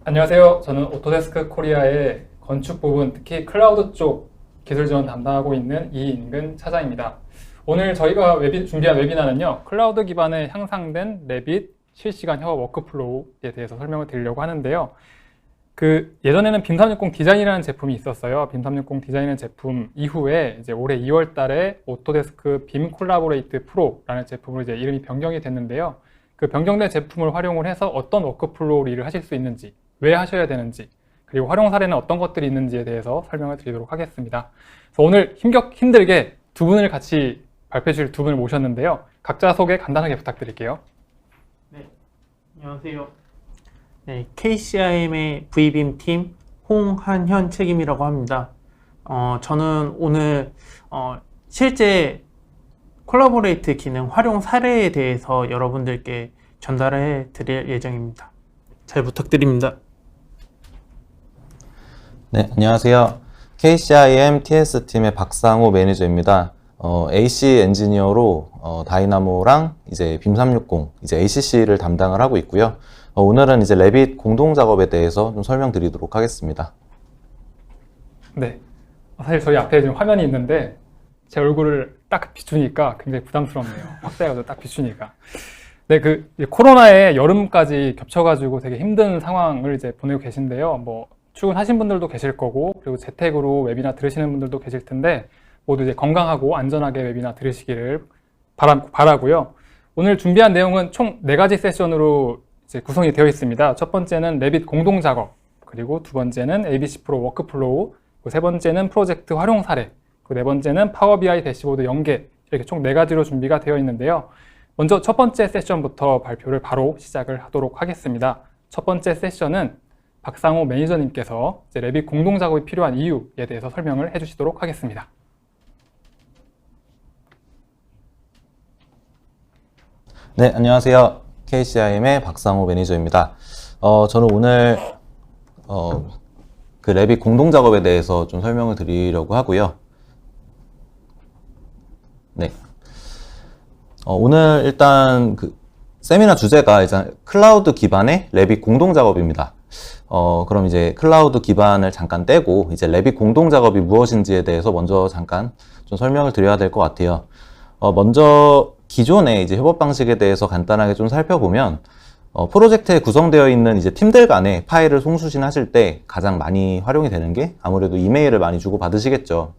안녕하세요. 저는 오토데스크 코리아의 건축 부분, 특히 클라우드 쪽 기술 지원 담당하고 있는 이인근 차장입니다. 오늘 저희가 준비한 웨비나는요, 클라우드 기반의 향상된 레빗 실시간 협업 워크플로우에 대해서 설명을 드리려고 하는데요. 예전에는 빔360 디자인이라는 제품이 있었어요. 빔360 디자인이라는 제품 이후에 이제 올해 2월 달에 오토데스크 빔 콜라보레이트 프로라는 제품으로 이제 이름이 변경이 됐는데요. 그 변경된 제품을 활용을 해서 어떤 워크플로우 일을 하실 수 있는지, 왜 하셔야 되는지, 그리고 활용 사례는 어떤 것들이 있는지에 대해서 설명을 드리도록 하겠습니다. 그래서 오늘 힘들게 두 분을 같이 발표해 주실 두 분을 모셨는데요. 각자 소개 간단하게 부탁드릴게요. 네, 안녕하세요. 네, KCIM의 V빔 팀 홍한현 책임이라고 합니다. 저는 오늘 실제 콜라보레이트 기능 활용 사례에 대해서 여러분들께 전달해 드릴 예정입니다. 잘 부탁드립니다. 네, 안녕하세요. KCIM TS팀의 박상호 매니저입니다. AC 엔지니어로 다이나모랑 이제 빔360, 이제 ACC를 담당을 하고 있고요. 오늘은 이제 레빗 공동 작업에 대해서 좀 설명드리도록 하겠습니다. 네, 사실 저희 앞에 지금 화면이 있는데 제 얼굴을 딱 비추니까 굉장히 부담스럽네요. 확대해가지고 딱 비추니까. 네, 코로나에 여름까지 겹쳐가지고 되게 힘든 상황을 이제 보내고 계신데요. 출근하신 분들도 계실 거고, 그리고 재택으로 웨비나 들으시는 분들도 계실 텐데, 모두 이제 건강하고 안전하게 웨비나 들으시기를 바라고요. 오늘 준비한 내용은 총 4가지 세션으로 이제 구성이 되어 있습니다. 첫 번째는 레빗 공동 작업, 그리고 두 번째는 ABC 프로 워크플로우, 그리고 세 번째는 프로젝트 활용 사례, 그리고 네 번째는 파워 BI 대시보드 연계, 이렇게 총 4가지로 준비가 되어 있는데요. 먼저 첫 번째 세션부터 발표를 바로 시작을 하도록 하겠습니다. 첫 번째 세션은 박상호 매니저님께서 이제 레빗 공동 작업이 필요한 이유에 대해서 설명을 해주시도록 하겠습니다. 네, 안녕하세요. KCIM의 박상호 매니저입니다. 저는 오늘 레빗 공동 작업에 대해서 좀 설명을 드리려고 하고요. 네. 오늘 일단 세미나 주제가 이제 클라우드 기반의 레빗 공동 작업입니다. 그럼 이제 클라우드 기반을 잠깐 떼고 이제 레빗 공동 작업이 무엇인지에 대해서 먼저 잠깐 좀 설명을 드려야 될 것 같아요. 먼저 기존의 이제 협업 방식에 대해서 간단하게 좀 살펴보면 프로젝트에 구성되어 있는 이제 팀들 간에 파일을 송수신하실 때 가장 많이 활용이 되는 게 아무래도 이메일을 많이 주고 받으시겠죠.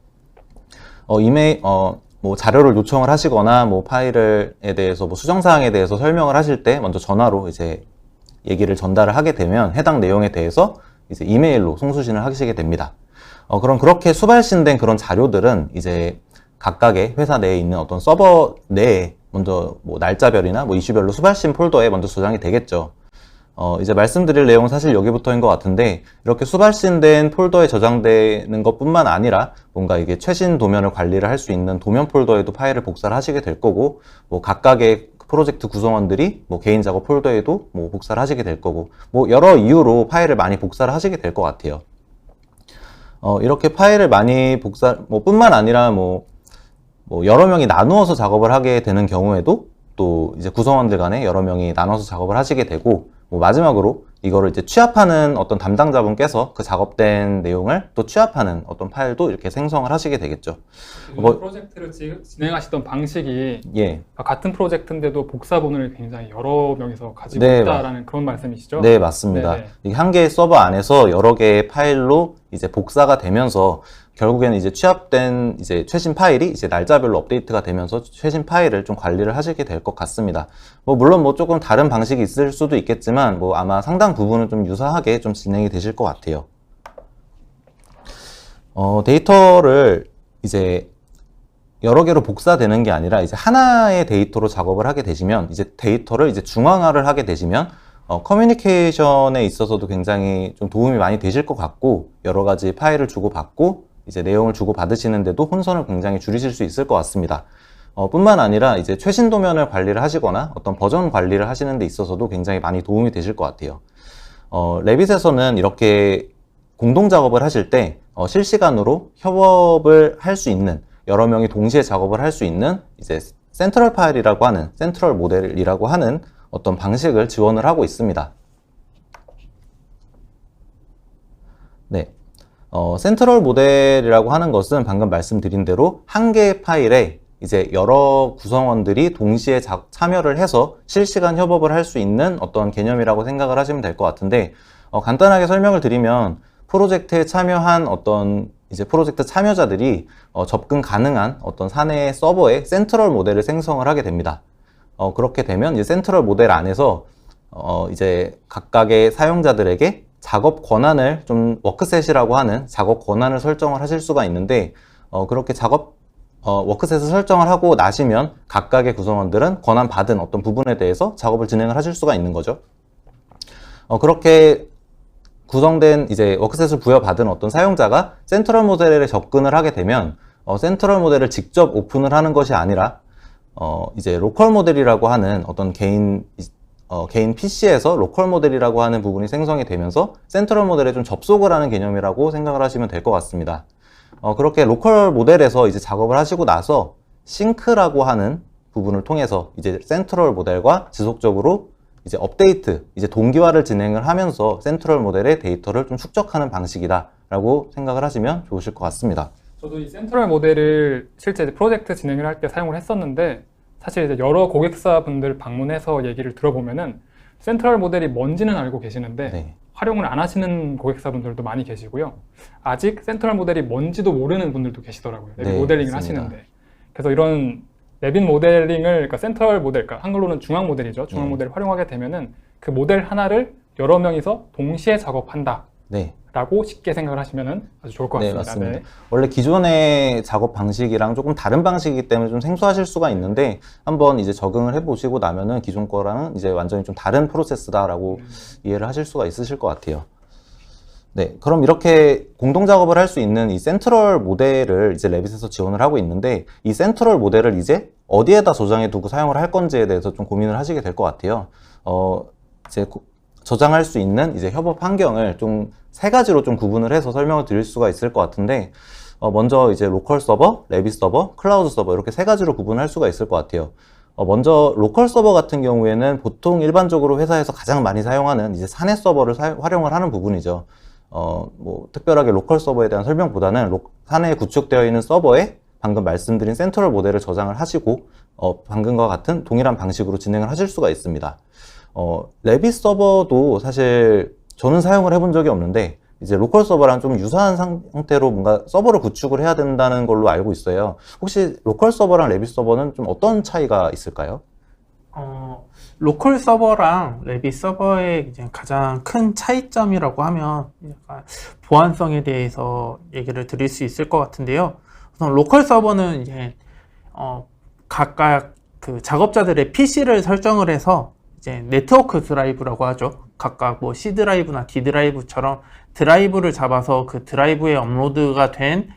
자료를 요청을 하시거나 파일에 대해서 수정사항에 대해서 설명을 하실 때 먼저 전화로 이제 얘기를 전달을 하게 되면 해당 내용에 대해서 이제 이메일로 송수신을 하시게 됩니다. 그럼 그렇게 수발신된 그런 자료들은 이제 각각의 회사 내에 있는 어떤 서버 내에 먼저 날짜별이나 이슈별로 수발신 폴더에 먼저 저장이 되겠죠. 이제 말씀드릴 내용은 사실 여기부터인 것 같은데, 이렇게 수발신된 폴더에 저장되는 것 뿐만 아니라 뭔가 이게 최신 도면을 관리를 할 수 있는 도면 폴더에도 파일을 복사를 하시게 될 거고, 각각의 프로젝트 구성원들이 개인 작업 폴더에도 복사를 하시게 될 거고, 여러 이유로 파일을 많이 복사를 하시게 될 것 같아요. 이렇게 파일을 많이 뿐만 아니라 여러 명이 나누어서 작업을 하게 되는 경우에도 또 이제 구성원들 간에 여러 명이 나눠서 작업을 하시게 되고, 마지막으로 이거를 이제 취합하는 어떤 담당자분께서 그 작업된 내용을 또 취합하는 어떤 파일도 이렇게 생성을 하시게 되겠죠. 프로젝트를 진행하시던 방식이 같은 프로젝트인데도 복사본을 굉장히 여러 명이서 가지고 있다라는 그런 말씀이시죠? 네, 맞습니다. 이게 한 개의 서버 안에서 여러 개의 파일로 이제 복사가 되면서 결국에는 이제 취합된 이제 최신 파일이 이제 날짜별로 업데이트가 되면서 최신 파일을 좀 관리를 하시게 될 것 같습니다. 물론 조금 다른 방식이 있을 수도 있겠지만 아마 상당 부분은 좀 유사하게 좀 진행이 되실 것 같아요. 데이터를 이제 여러 개로 복사되는 게 아니라 이제 하나의 데이터로 작업을 하게 되시면, 이제 데이터를 이제 중앙화를 하게 되시면 커뮤니케이션에 있어서도 굉장히 좀 도움이 많이 되실 것 같고, 여러 가지 파일을 주고받고 이제 내용을 주고받으시는데도 혼선을 굉장히 줄이실 수 있을 것 같습니다. 뿐만 아니라 이제 최신 도면을 관리를 하시거나 어떤 버전 관리를 하시는 데 있어서도 굉장히 많이 도움이 되실 것 같아요. 레빗에서는 이렇게 공동 작업을 하실 때 실시간으로 협업을 할 수 있는, 여러 명이 동시에 작업을 할 수 있는 이제 센트럴 파일이라고 하는, 센트럴 모델이라고 하는 어떤 방식을 지원을 하고 있습니다. 네. 센트럴 모델이라고 하는 것은 방금 말씀드린 대로 한 개의 파일에 이제 여러 구성원들이 동시에 참여를 해서 실시간 협업을 할 수 있는 어떤 개념이라고 생각을 하시면 될 것 같은데, 간단하게 설명을 드리면 프로젝트에 참여한 어떤 이제 프로젝트 참여자들이 접근 가능한 어떤 사내의 서버에 센트럴 모델을 생성을 하게 됩니다. 그렇게 되면 이제 센트럴 모델 안에서 이제 각각의 사용자들에게 작업 권한을 좀 워크셋이라고 하는 작업 권한을 설정을 하실 수가 있는데, 그렇게 워크셋을 설정을 하고 나시면 각각의 구성원들은 권한 받은 어떤 부분에 대해서 작업을 진행을 하실 수가 있는 거죠. 그렇게 구성된 이제 워크셋을 부여받은 어떤 사용자가 센트럴 모델에 접근을 하게 되면 센트럴 모델을 직접 오픈을 하는 것이 아니라 이제 로컬 모델이라고 하는 어떤 개인 PC에서 로컬 모델이라고 하는 부분이 생성이 되면서 센트럴 모델에 좀 접속을 하는 개념이라고 생각을 하시면 될 것 같습니다. 그렇게 로컬 모델에서 이제 작업을 하시고 나서 싱크라고 하는 부분을 통해서 이제 센트럴 모델과 지속적으로 이제 업데이트, 이제 동기화를 진행을 하면서 센트럴 모델의 데이터를 좀 축적하는 방식이다라고 생각을 하시면 좋으실 것 같습니다. 저도 이 센트럴 모델을 실제 이제 프로젝트 진행을 할 때 사용을 했었는데, 사실 이제 여러 고객사분들 방문해서 얘기를 들어보면은 센트럴 모델이 뭔지는 알고 계시는데 네. 활용을 안 하시는 고객사분들도 많이 계시고요. 아직 센트럴 모델이 뭔지도 모르는 분들도 계시더라고요. 레빗 네, 모델링을 맞습니다. 하시는데. 그래서 이런 레빗 모델링을, 그러니까 센트럴 모델, 그러니까 한글로는 중앙 모델이죠. 중앙 네. 모델을 활용하게 되면은 그 모델 하나를 여러 명이서 동시에 작업한다. 네. 라고 쉽게 생각을 하시면 아주 좋을 것 네, 같습니다. 맞습니다. 네. 원래 기존의 작업 방식이랑 조금 다른 방식이기 때문에 좀 생소하실 수가 있는데, 한번 이제 적응을 해보시고 나면은 기존 거랑은 이제 완전히 좀 다른 프로세스다라고 이해를 하실 수가 있으실 것 같아요. 네, 그럼 이렇게 공동 작업을 할 수 있는 이 센트럴 모델을 이제 레빗에서 지원을 하고 있는데, 이 센트럴 모델을 이제 어디에다 저장해 두고 사용을 할 건지에 대해서 좀 고민을 하시게 될 것 같아요. 이제 저장할 수 있는 이제 협업 환경을 좀 세 가지로 좀 구분을 해서 설명을 드릴 수가 있을 것 같은데, 먼저 이제 로컬 서버, 레빗 서버, 클라우드 서버 이렇게 세 가지로 구분할 수가 있을 것 같아요. 먼저 로컬 서버 같은 경우에는 보통 일반적으로 회사에서 가장 많이 사용하는 이제 사내 서버를 활용을 하는 부분이죠. 뭐 특별하게 로컬 서버에 대한 설명보다는 사내에 구축되어 있는 서버에 방금 말씀드린 센트럴 모델을 저장을 하시고 방금과 같은 동일한 방식으로 진행을 하실 수가 있습니다. 레빗 서버도 사실 저는 사용을 해본 적이 없는데, 이제 로컬 서버랑 좀 유사한 상태로 뭔가 서버를 구축을 해야 된다는 걸로 알고 있어요. 혹시 로컬 서버랑 레빗 서버는 좀 어떤 차이가 있을까요? 로컬 서버랑 레빗 서버의 이제 가장 큰 차이점이라고 하면 약간 보안성에 대해서 얘기를 드릴 수 있을 것 같은데요. 우선 로컬 서버는 이제 각각 그 작업자들의 PC를 설정을 해서 이제 네트워크 드라이브라고 하죠. 각각 뭐 C 드라이브나 D 드라이브처럼 드라이브를 잡아서 그 드라이브에 업로드가 된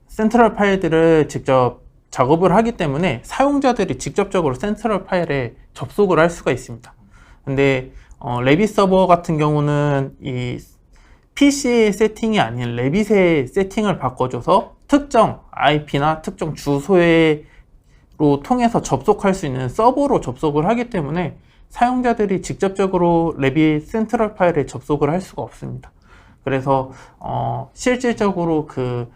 센트럴 파일들을 직접 작업을 하기 때문에 사용자들이 직접적으로 센트럴 파일에 접속을 할 수가 있습니다. 근데 레빗 서버 같은 경우는 이 PC의 세팅이 아닌 레빗의 세팅을 바꿔줘서 특정 IP나 특정 주소로 통해서 접속할 수 있는 서버로 접속을 하기 때문에 사용자들이 직접적으로 레빗 센트럴 파일에 접속을 할 수가 없습니다. 그래서 실질적으로 그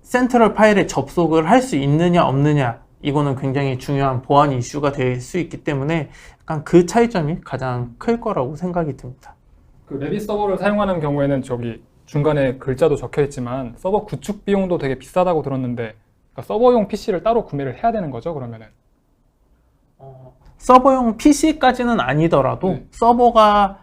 센트럴 파일에 접속을 할 수 있느냐 없느냐, 이거는 굉장히 중요한 보안 이슈가 될 수 있기 때문에 약간 그 차이점이 가장 클 거라고 생각이 듭니다. 그 레빗 서버를 사용하는 경우에는 저기 중간에 글자도 적혀 있지만 서버 구축 비용도 되게 비싸다고 들었는데, 그러니까 서버용 PC를 따로 구매를 해야 되는 거죠, 그러면은? 서버용 PC까지는 아니더라도 네. 서버가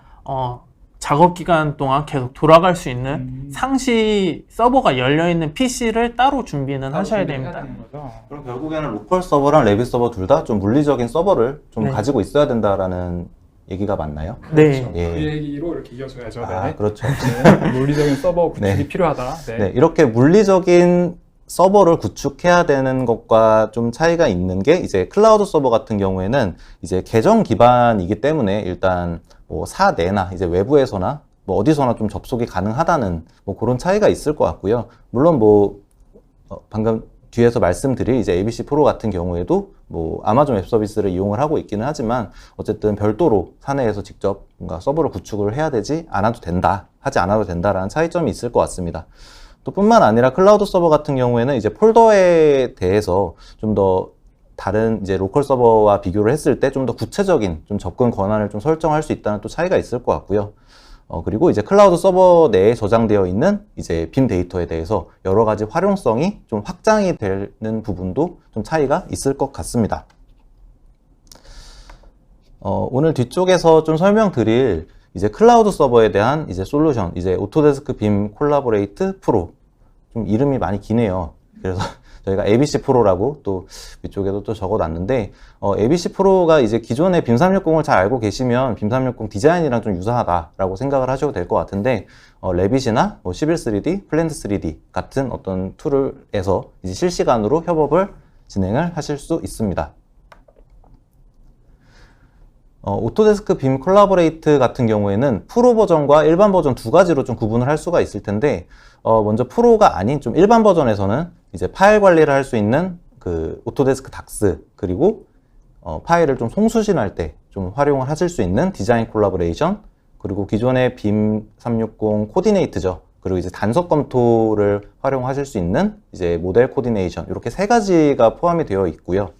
작업 기간 동안 계속 돌아갈 수 있는 상시 서버가 열려있는 PC를 따로 준비는 하셔야 됩니다. 되는 거죠. 그럼 결국에는 로컬 서버랑 레빗 서버 둘 다 좀 물리적인 서버를 좀 네. 가지고 있어야 된다라는 얘기가 맞나요? 네. 그렇죠. 예. 그 얘기로 이렇게 이어져야죠. 아, 네. 그렇죠. 네. 물리적인 서버 구축이 네. 필요하다. 네. 네, 이렇게 물리적인 서버를 구축해야 되는 것과 좀 차이가 있는 게, 이제 클라우드 서버 같은 경우에는 이제 계정 기반이기 때문에 일단 뭐 사내나 이제 외부에서나 뭐 어디서나 좀 접속이 가능하다는 뭐 그런 차이가 있을 것 같고요. 물론 뭐 방금 뒤에서 말씀드릴 이제 ABC 프로 같은 경우에도 뭐 아마존 웹 서비스를 이용을 하고 있기는 하지만 어쨌든 별도로 사내에서 직접 뭔가 서버를 구축을 해야 되지 않아도 된다, 하지 않아도 된다라는 차이점이 있을 것 같습니다. 또 뿐만 아니라 클라우드 서버 같은 경우에는 이제 폴더에 대해서 좀 더 다른 이제 로컬 서버와 비교를 했을 때 좀 더 구체적인 좀 접근 권한을 좀 설정할 수 있다는 또 차이가 있을 것 같고요. 그리고 이제 클라우드 서버 내에 저장되어 있는 이제 빔 데이터에 대해서 여러 가지 활용성이 좀 확장이 되는 부분도 좀 차이가 있을 것 같습니다. 오늘 뒤쪽에서 좀 설명드릴 이제 클라우드 서버에 대한 이제 솔루션, 이제 오토데스크 빔 콜라보레이트 프로. 좀 이름이 많이 기네요. 그래서 저희가 ABC 프로라고 또 위쪽에도 또 적어놨는데, ABC 프로가 이제 기존의 빔 360을 잘 알고 계시면 빔 360 디자인이랑 좀 유사하다라고 생각을 하셔도 될 것 같은데, 레빗이나 뭐 11-3D, 플랜트 3D 같은 어떤 툴에서 이제 실시간으로 협업을 진행을 하실 수 있습니다. 오토데스크 빔 콜라보레이트 같은 경우에는 프로 버전과 일반 버전 두 가지로 좀 구분을 할 수가 있을 텐데, 먼저 프로가 아닌 좀 일반 버전에서는 이제 파일 관리를 할 수 있는 그 오토데스크 닥스, 그리고 파일을 좀 송수신할 때 좀 활용을 하실 수 있는 디자인 콜라보레이션, 그리고 기존의 빔 360 코디네이트죠. 그리고 이제 단서 검토를 활용하실 수 있는 이제 모델 코디네이션, 이렇게 세 가지가 포함이 되어 있고요.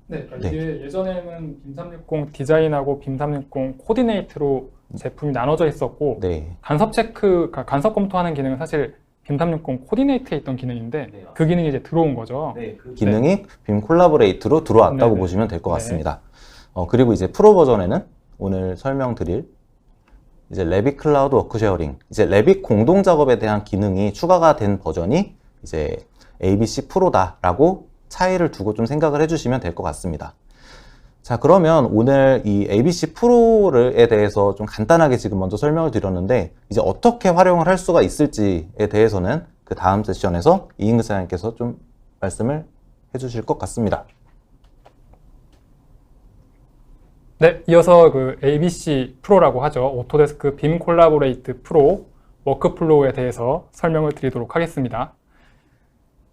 네, 그러니까 이게 예전에는 빔 360 디자인하고 빔 360 코디네이트로 제품이 나눠져 있었고, 네. 간섭 체크, 그러니까 간섭 검토하는 기능은 사실 빔 360 코디네이트에 있던 기능인데 그 기능이 이제 들어온 거죠. 그 기능이 빔 콜라보레이트로 들어왔다고 네네. 보시면 될 것 같습니다. 그리고 이제 프로 버전에는 오늘 설명드릴 이제 레빗 클라우드 워크 쉐어링, 이제 레빗 공동 작업에 대한 기능이 추가가 된 버전이 이제 ABC 프로다라고 차이를 두고 좀 생각을 해주시면 될 것 같습니다. 자, 그러면 오늘 이 ABC 프로에 대해서 좀 간단하게 지금 먼저 설명을 드렸는데, 이제 어떻게 활용을 할 수가 있을지에 대해서는 그 다음 세션에서 이잉그 사장님께서 좀 말씀을 해주실 것 같습니다. 네, 이어서 그 ABC 프로라고 하죠. 오토데스크 빔 콜라보레이트 프로 워크플로우에 대해서 설명을 드리도록 하겠습니다.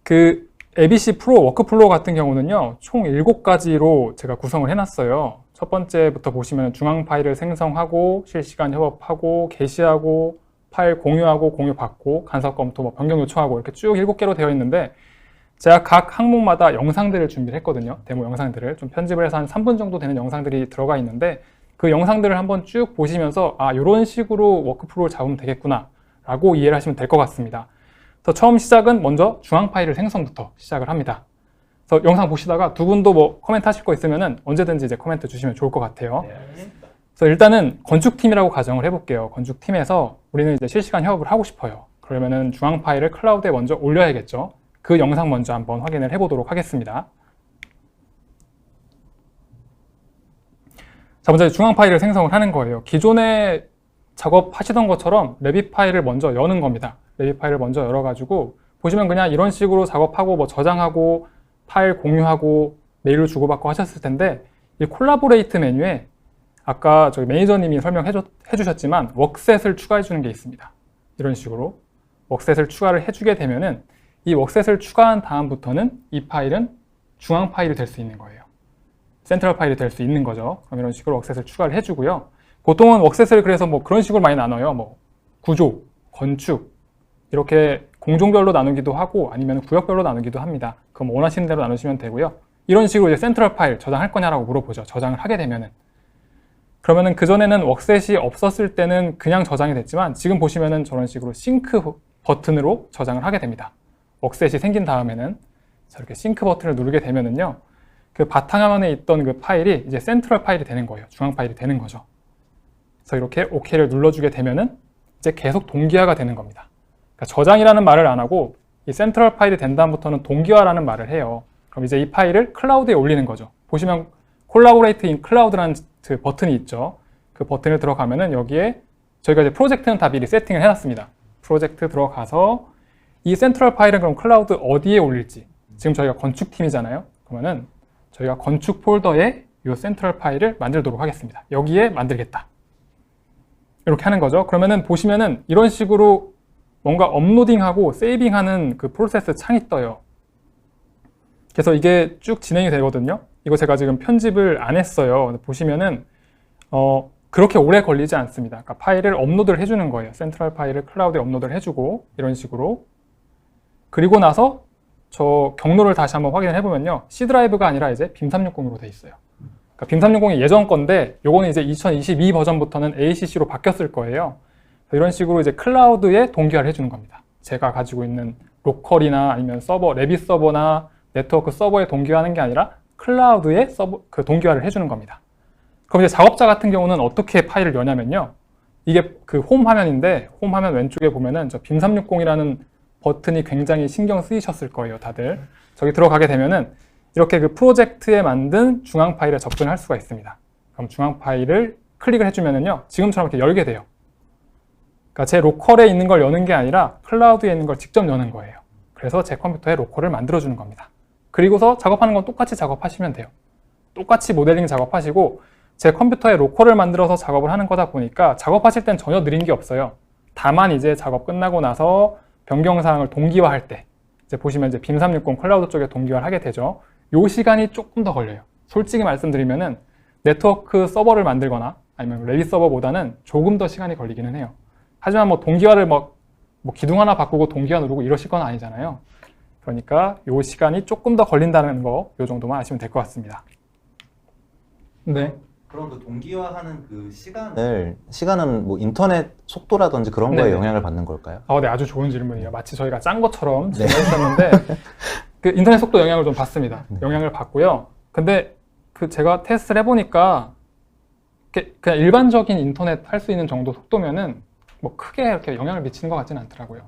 그 ABC 프로 워크플로우 같은 경우는요, 총 7가지로 제가 구성을 해놨어요. 첫 번째부터 보시면 중앙 파일을 생성하고, 실시간 협업하고, 게시하고, 파일 공유하고, 공유받고, 간섭 검토, 뭐 변경 요청하고, 이렇게 쭉 7개로 되어 있는데, 제가 각 항목마다 영상들을 준비를 했거든요. 데모 영상들을 좀 편집을 해서 한 3분 정도 되는 영상들이 들어가 있는데, 그 영상들을 한번 쭉 보시면서 아, 이런 식으로 워크플로우를 잡으면 되겠구나 라고 이해를 하시면 될 것 같습니다. 그래서 처음 시작은 먼저 중앙 파일을 생성부터 시작을 합니다. 그래서 영상 보시다가 두 분도 뭐 코멘트 하실 거 있으면은 언제든지 이제 코멘트 주시면 좋을 것 같아요. 그래서 일단은 건축팀이라고 가정을 해볼게요. 건축팀에서 우리는 이제 실시간 협업을 하고 싶어요. 그러면은 중앙 파일을 클라우드에 먼저 올려야겠죠. 그 영상 먼저 한번 확인을 해보도록 하겠습니다. 자, 먼저 중앙 파일을 생성을 하는 거예요. 기존에 작업하시던 것처럼 레빗 파일을 먼저 여는 겁니다. 레빗 파일을 먼저 열어가지고 보시면 그냥 이런 식으로 작업하고 뭐 저장하고 파일 공유하고 메일로 주고받고 하셨을 텐데, 이 콜라보레이트 메뉴에 아까 저기 매니저님이 설명해 주셨지만 웍셋을 추가해 주는 게 있습니다. 이런 식으로 웍셋을 추가를 해주게 되면은 이 웍셋을 추가한 다음부터는 이 파일은 중앙 파일이 될 수 있는 거예요. 센트럴 파일이 될 수 있는 거죠. 그럼 이런 식으로 웍셋을 추가를 해주고요. 보통은 웍셋을 그래서 뭐 그런 식으로 많이 나눠요. 뭐 구조, 건축 이렇게 공종별로 나누기도 하고 아니면 구역별로 나누기도 합니다. 그럼 원하시는 대로 나누시면 되고요. 이런 식으로 이제 센트럴 파일 저장할 거냐라고 물어보죠. 저장을 하게 되면은. 그러면은 그전에는 웍셋이 없었을 때는 그냥 저장이 됐지만 지금 보시면은 저런 식으로 싱크 버튼으로 저장을 하게 됩니다. 웍셋이 생긴 다음에는 저렇게 싱크 버튼을 누르게 되면은요, 그 바탕화면에 있던 그 파일이 이제 센트럴 파일이 되는 거예요. 중앙 파일이 되는 거죠. 그래서 이렇게 OK를 눌러주게 되면은 이제 계속 동기화가 되는 겁니다. 그러니까 저장이라는 말을 안 하고 이 센트럴 파일이 된 다음부터는 동기화라는 말을 해요. 그럼 이제 이 파일을 클라우드에 올리는 거죠. 보시면 콜라보레이트 인 클라우드라는 그 버튼이 있죠. 그 버튼을 들어가면은 여기에 저희가 이제 프로젝트는 다 미리 세팅을 해놨습니다. 프로젝트 들어가서 이 센트럴 파일은 그럼 클라우드 어디에 올릴지, 지금 저희가 건축팀이잖아요. 그러면은 저희가 건축 폴더에 이 센트럴 파일을 만들도록 하겠습니다. 여기에 만들겠다. 이렇게 하는 거죠. 그러면은 보시면은 이런 식으로 뭔가 업로딩하고 세이빙하는 그 프로세스 창이 떠요. 그래서 이게 쭉 진행이 되거든요. 이거 제가 지금 편집을 안 했어요. 보시면은 그렇게 오래 걸리지 않습니다. 그러니까 파일을 업로드를 해주는 거예요. 센트럴 파일을 클라우드에 업로드를 해주고 이런 식으로. 그리고 나서 저 경로를 다시 한번 확인을 해보면요. C 드라이브가 아니라 이제 빔360으로 돼 있어요. 그러니까 빔360이 예전 건데 요거는 이제 2022 버전부터는 ACC로 바뀌었을 거예요. 이런 식으로 이제 클라우드에 동기화를 해주는 겁니다. 제가 가지고 있는 로컬이나 아니면 서버, 레빗 서버나 네트워크 서버에 동기화하는 게 아니라 클라우드에 그 동기화를 해주는 겁니다. 그럼 이제 작업자 같은 경우는 어떻게 파일을 여냐면요. 이게 그 홈 화면인데 홈 화면 왼쪽에 보면은 저 빔360이라는 버튼이 굉장히 신경 쓰이셨을 거예요, 다들. 저기 들어가게 되면은 이렇게 그 프로젝트에 만든 중앙 파일에 접근할 수가 있습니다. 그럼 중앙 파일을 클릭을 해주면은요, 지금처럼 이렇게 열게 돼요. 그러니까 제 로컬에 있는 걸 여는 게 아니라 클라우드에 있는 걸 직접 여는 거예요. 그래서 제 컴퓨터에 로컬을 만들어주는 겁니다. 그리고서 작업하는 건 똑같이 작업하시면 돼요. 똑같이 모델링 작업하시고 제 컴퓨터에 로컬을 만들어서 작업을 하는 거다 보니까 작업하실 땐 전혀 느린 게 없어요. 다만 이제 작업 끝나고 나서 변경사항을 동기화할 때 이제 보시면 이제 빔360 클라우드 쪽에 동기화를 하게 되죠. 요 시간이 조금 더 걸려요. 솔직히 말씀드리면은 네트워크 서버를 만들거나 아니면 레빗 서버보다는 조금 더 시간이 걸리기는 해요. 하지만 뭐 동기화를 뭐 기둥 하나 바꾸고 동기화 누르고 이러실 건 아니잖아요. 그러니까 요 시간이 조금 더 걸린다는 거, 요 정도만 아시면 될 것 같습니다. 네. 그럼 그 동기화하는 그 시간은 뭐 인터넷 속도라든지 그런 거에 네. 영향을 받는 걸까요? 네, 아주 좋은 질문이에요. 마치 저희가 짠 것처럼 질문하셨는데 그 인터넷 속도 영향을 좀 받습니다. 영향을 받고요. 근데 그 제가 테스트를 해보니까 그냥 일반적인 인터넷 할 수 있는 정도 속도면은 뭐 크게 이렇게 영향을 미치는 것 같지는 않더라고요.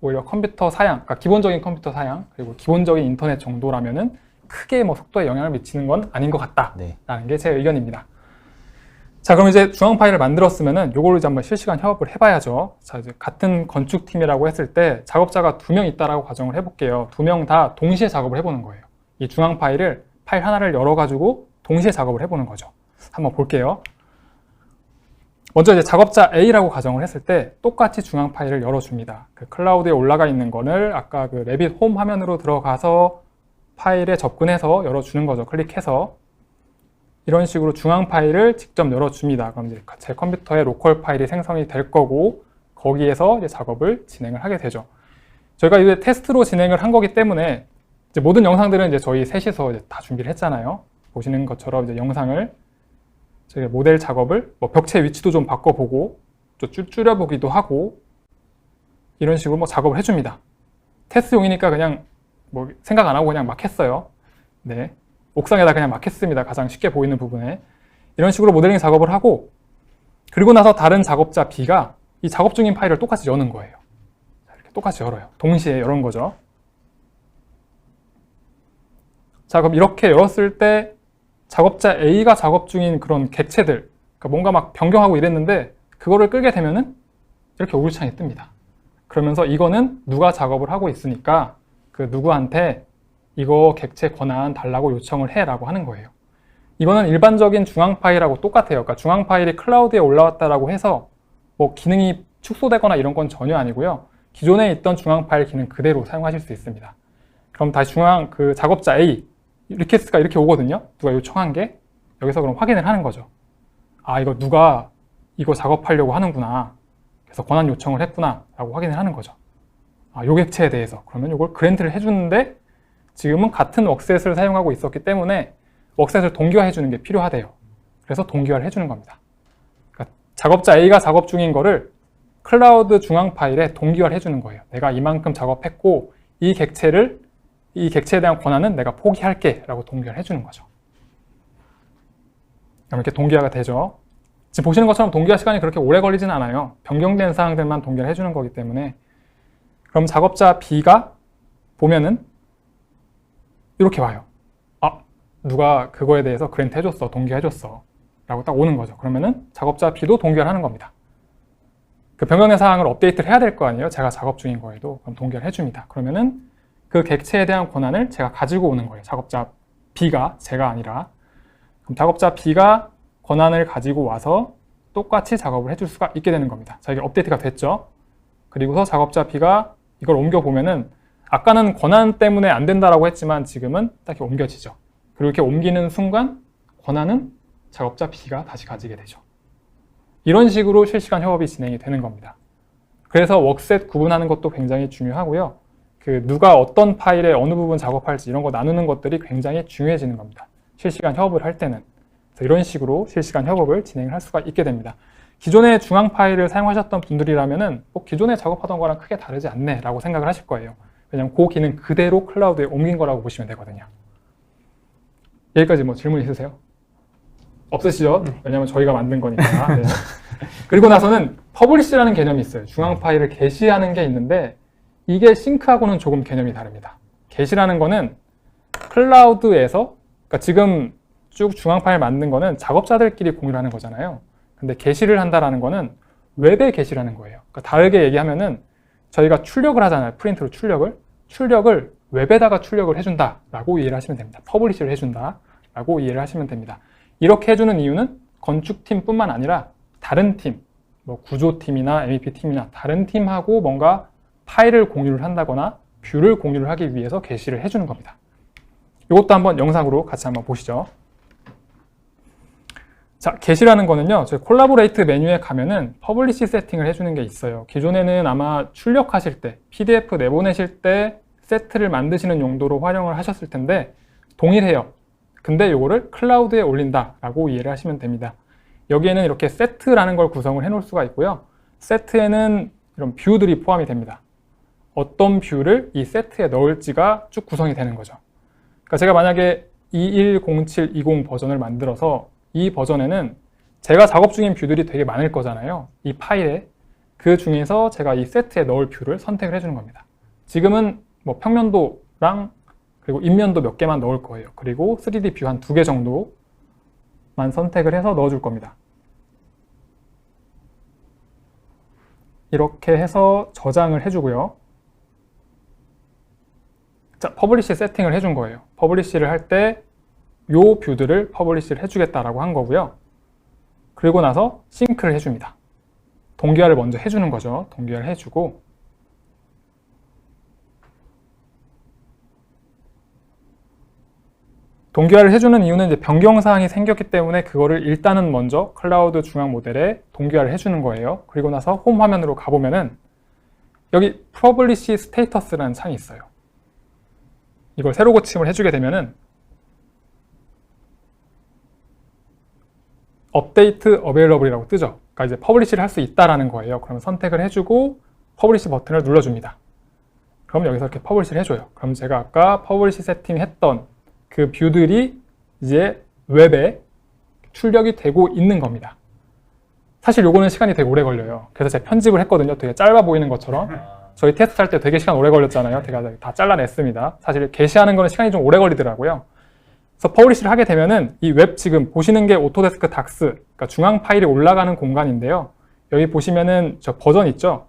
오히려 컴퓨터 사양, 그러니까 기본적인 컴퓨터 사양 그리고 기본적인 인터넷 정도라면은 크게 뭐 속도에 영향을 미치는 건 아닌 것 같다라는 게 제 의견입니다. 자, 그럼 이제 중앙 파일을 만들었으면은 요걸로 이제 한번 실시간 협업을 해봐야죠. 자, 이제 같은 건축팀이라고 했을 때 작업자가 2명 있다라고 가정을 해볼게요. 2명 다 동시에 작업을 해보는 거예요. 이 중앙 파일 하나를 열어가지고 동시에 작업을 해보는 거죠. 한번 볼게요. 먼저 이제 작업자 A라고 가정을 했을 때 똑같이 중앙 파일을 열어줍니다. 그 클라우드에 올라가 있는 거를 아까 그 레빗 홈 화면으로 들어가서 파일에 접근해서 열어주는 거죠. 클릭해서 이런 식으로 중앙 파일을 직접 열어줍니다. 그럼 이제 제 컴퓨터에 로컬 파일이 생성이 될 거고 거기에서 이제 작업을 진행을 하게 되죠. 저희가 이제 테스트로 진행을 한 거기 때문에 이제 모든 영상들은 이제 저희 셋이서 이제 다 준비를 했잖아요. 보시는 것처럼 이제 영상을 저희가 모델 작업을 뭐 벽체 위치도 좀 바꿔보고 좀 줄여보기도 하고 이런 식으로 뭐 작업을 해줍니다. 테스트용이니까 그냥 뭐 생각 안 하고 그냥 막 했어요. 네, 옥상에다 그냥 막 했습니다. 가장 쉽게 보이는 부분에 이런 식으로 모델링 작업을 하고 그리고 나서 다른 작업자 B가 이 작업 중인 파일을 똑같이 여는 거예요. 이렇게 똑같이 열어요. 동시에 열은 거죠. 자, 그럼 이렇게 열었을 때 작업자 A가 작업 중인 그런 객체들, 그러니까 뭔가 막 변경하고 이랬는데 그거를 끌게 되면은 이렇게 오류창이 뜹니다. 그러면서 이거는 누가 작업을 하고 있으니까 그 누구한테 이거 객체 권한 달라고 요청을 해라고 하는 거예요. 이거는 일반적인 중앙 파일하고 똑같아요. 그러니까 중앙 파일이 클라우드에 올라왔다라고 해서 뭐 기능이 축소되거나 이런 건 전혀 아니고요. 기존에 있던 중앙 파일 기능 그대로 사용하실 수 있습니다. 그럼 다시 중앙 그 작업자 A 리퀘스트가 이렇게 오거든요. 누가 요청한 게 여기서 그럼 확인을 하는 거죠. 아, 이거 누가 이거 작업하려고 하는구나. 그래서 권한 요청을 했구나 라고 확인을 하는 거죠. 아, 요 객체에 대해서 그러면 이걸 그랜트를 해주는데 지금은 같은 웍셋을 사용하고 있었기 때문에 웍셋을 동기화해 주는 게 필요하대요. 그래서 동기화를 해주는 겁니다. 그러니까 작업자 A가 작업 중인 거를 클라우드 중앙 파일에 동기화를 해주는 거예요. 내가 이만큼 작업했고 이 객체에 대한 권한은 내가 포기할게 라고 동기화를 해주는 거죠. 그럼 이렇게 동기화가 되죠. 지금 보시는 것처럼 동기화 시간이 그렇게 오래 걸리진 않아요. 변경된 사항들만 동기화를 해주는 거기 때문에. 그럼 작업자 B가 보면은 이렇게 와요. 아, 누가 그거에 대해서 그랜트 해줬어, 동기화해줬어 라고 딱 오는 거죠. 그러면은 작업자 B도 동기화를 하는 겁니다. 그 변경된 사항을 업데이트를 해야 될 거 아니에요. 제가 작업 중인 거에도. 그럼 동기화를 해줍니다. 그러면은 그 객체에 대한 권한을 제가 가지고 오는 거예요. 작업자 B가, 제가 아니라. 그럼 작업자 B가 권한을 가지고 와서 똑같이 작업을 해줄 수가 있게 되는 겁니다. 자, 이게 업데이트가 됐죠. 그리고서 작업자 B가 이걸 옮겨보면은 아까는 권한 때문에 안 된다라고 했지만 지금은 딱히 옮겨지죠. 그리고 이렇게 옮기는 순간 권한은 작업자 B가 다시 가지게 되죠. 이런 식으로 실시간 협업이 진행이 되는 겁니다. 그래서 웍셋 구분하는 것도 굉장히 중요하고요. 누가 어떤 파일에 어느 부분 작업할지 이런 거 나누는 것들이 굉장히 중요해지는 겁니다. 실시간 협업을 할 때는. 그래서 이런 식으로 실시간 협업을 진행할 수가 있게 됩니다. 기존의 중앙 파일을 사용하셨던 분들이라면은 기존에 작업하던 거랑 크게 다르지 않네 라고 생각을 하실 거예요. 왜냐면 그 기능 그대로 클라우드에 옮긴 거라고 보시면 되거든요. 여기까지 뭐 질문 있으세요? 없으시죠? 왜냐면 저희가 만든 거니까. 네. 그리고 나서는 퍼블리시라는 개념이 있어요. 중앙 파일을 게시하는 게 있는데 이게 싱크하고는 조금 개념이 다릅니다. 게시라는 거는 클라우드에서, 그러니까 지금 쭉 중앙 파일 만든 거는 작업자들끼리 공유를 하는 거잖아요. 근데 게시를 한다라는 거는 웹에 게시라는 거예요. 그러니까 다르게 얘기하면은 저희가 출력을 하잖아요. 프린트로 출력을 웹에다가 출력을 해준다라고 이해를 하시면 됩니다. 퍼블리시를 해준다라고 이해를 하시면 됩니다. 이렇게 해주는 이유는 건축팀뿐만 아니라 다른 팀, 뭐 구조팀이나 MEP팀이나 다른 팀하고 뭔가 파일을 공유를 한다거나 뷰를 공유를 하기 위해서 게시를 해주는 겁니다. 이것도 한번 영상으로 같이 한번 보시죠. 자, 게시라는 거는요, 저희 콜라보레이트 메뉴에 가면은 퍼블리시 세팅을 해주는 게 있어요. 기존에는 아마 출력하실 때, PDF 내보내실 때 세트를 만드시는 용도로 활용을 하셨을 텐데 동일해요. 근데 이거를 클라우드에 올린다라고 이해를 하시면 됩니다. 여기에는 이렇게 세트라는 걸 구성을 해놓을 수가 있고요. 세트에는 이런 뷰들이 포함이 됩니다. 어떤 뷰를 이 세트에 넣을지가 쭉 구성이 되는 거죠. 그러니까 제가 만약에 210720 버전을 만들어서 이 버전에는 제가 작업 중인 뷰들이 되게 많을 거잖아요. 이 파일에. 그 중에서 제가 이 세트에 넣을 뷰를 선택을 해주는 겁니다. 지금은 뭐 평면도랑 그리고 인면도 몇 개만 넣을 거예요. 그리고 3D 뷰 한 2개 정도만 선택을 해서 넣어줄 겁니다. 이렇게 해서 저장을 해주고요. 자, 퍼블리시 세팅을 해준 거예요. 퍼블리시를 할 때 요 뷰들을 퍼블리시를 해주겠다라고 한 거고요. 그리고 나서 싱크를 해줍니다. 동기화를 먼저 해주는 거죠. 동기화를 해주고 동기화를 해주는 이유는 이제 변경사항이 생겼기 때문에 그거를 일단은 먼저 클라우드 중앙 모델에 동기화를 해주는 거예요. 그리고 나서 홈 화면으로 가보면은 여기 Publish Status라는 창이 있어요. 이걸 새로 고침을 해주게 되면은 업데이트 어베일러블이라고 뜨죠. 그러니까 이제 퍼블리시를 할 수 있다라는 거예요. 그러면 선택을 해주고 퍼블리시 버튼을 눌러줍니다. 그럼 여기서 이렇게 퍼블리시를 해줘요. 그럼 제가 아까 퍼블리시 세팅했던 그 뷰들이 이제 웹에 출력이 되고 있는 겁니다. 사실 요거는 시간이 되게 오래 걸려요. 그래서 제가 편집을 했거든요. 되게 짧아 보이는 것처럼. 저희 테스트 할 때 되게 시간 오래 걸렸잖아요. 제가 다 잘라냈습니다. 사실 게시하는 거는 시간이 좀 오래 걸리더라고요. 그래서 퍼블리시를 하게 되면은 이 웹 지금 보시는 게 오토데스크 닥스, 그러니까 중앙 파일이 올라가는 공간인데요. 여기 보시면은 저 버전 있죠?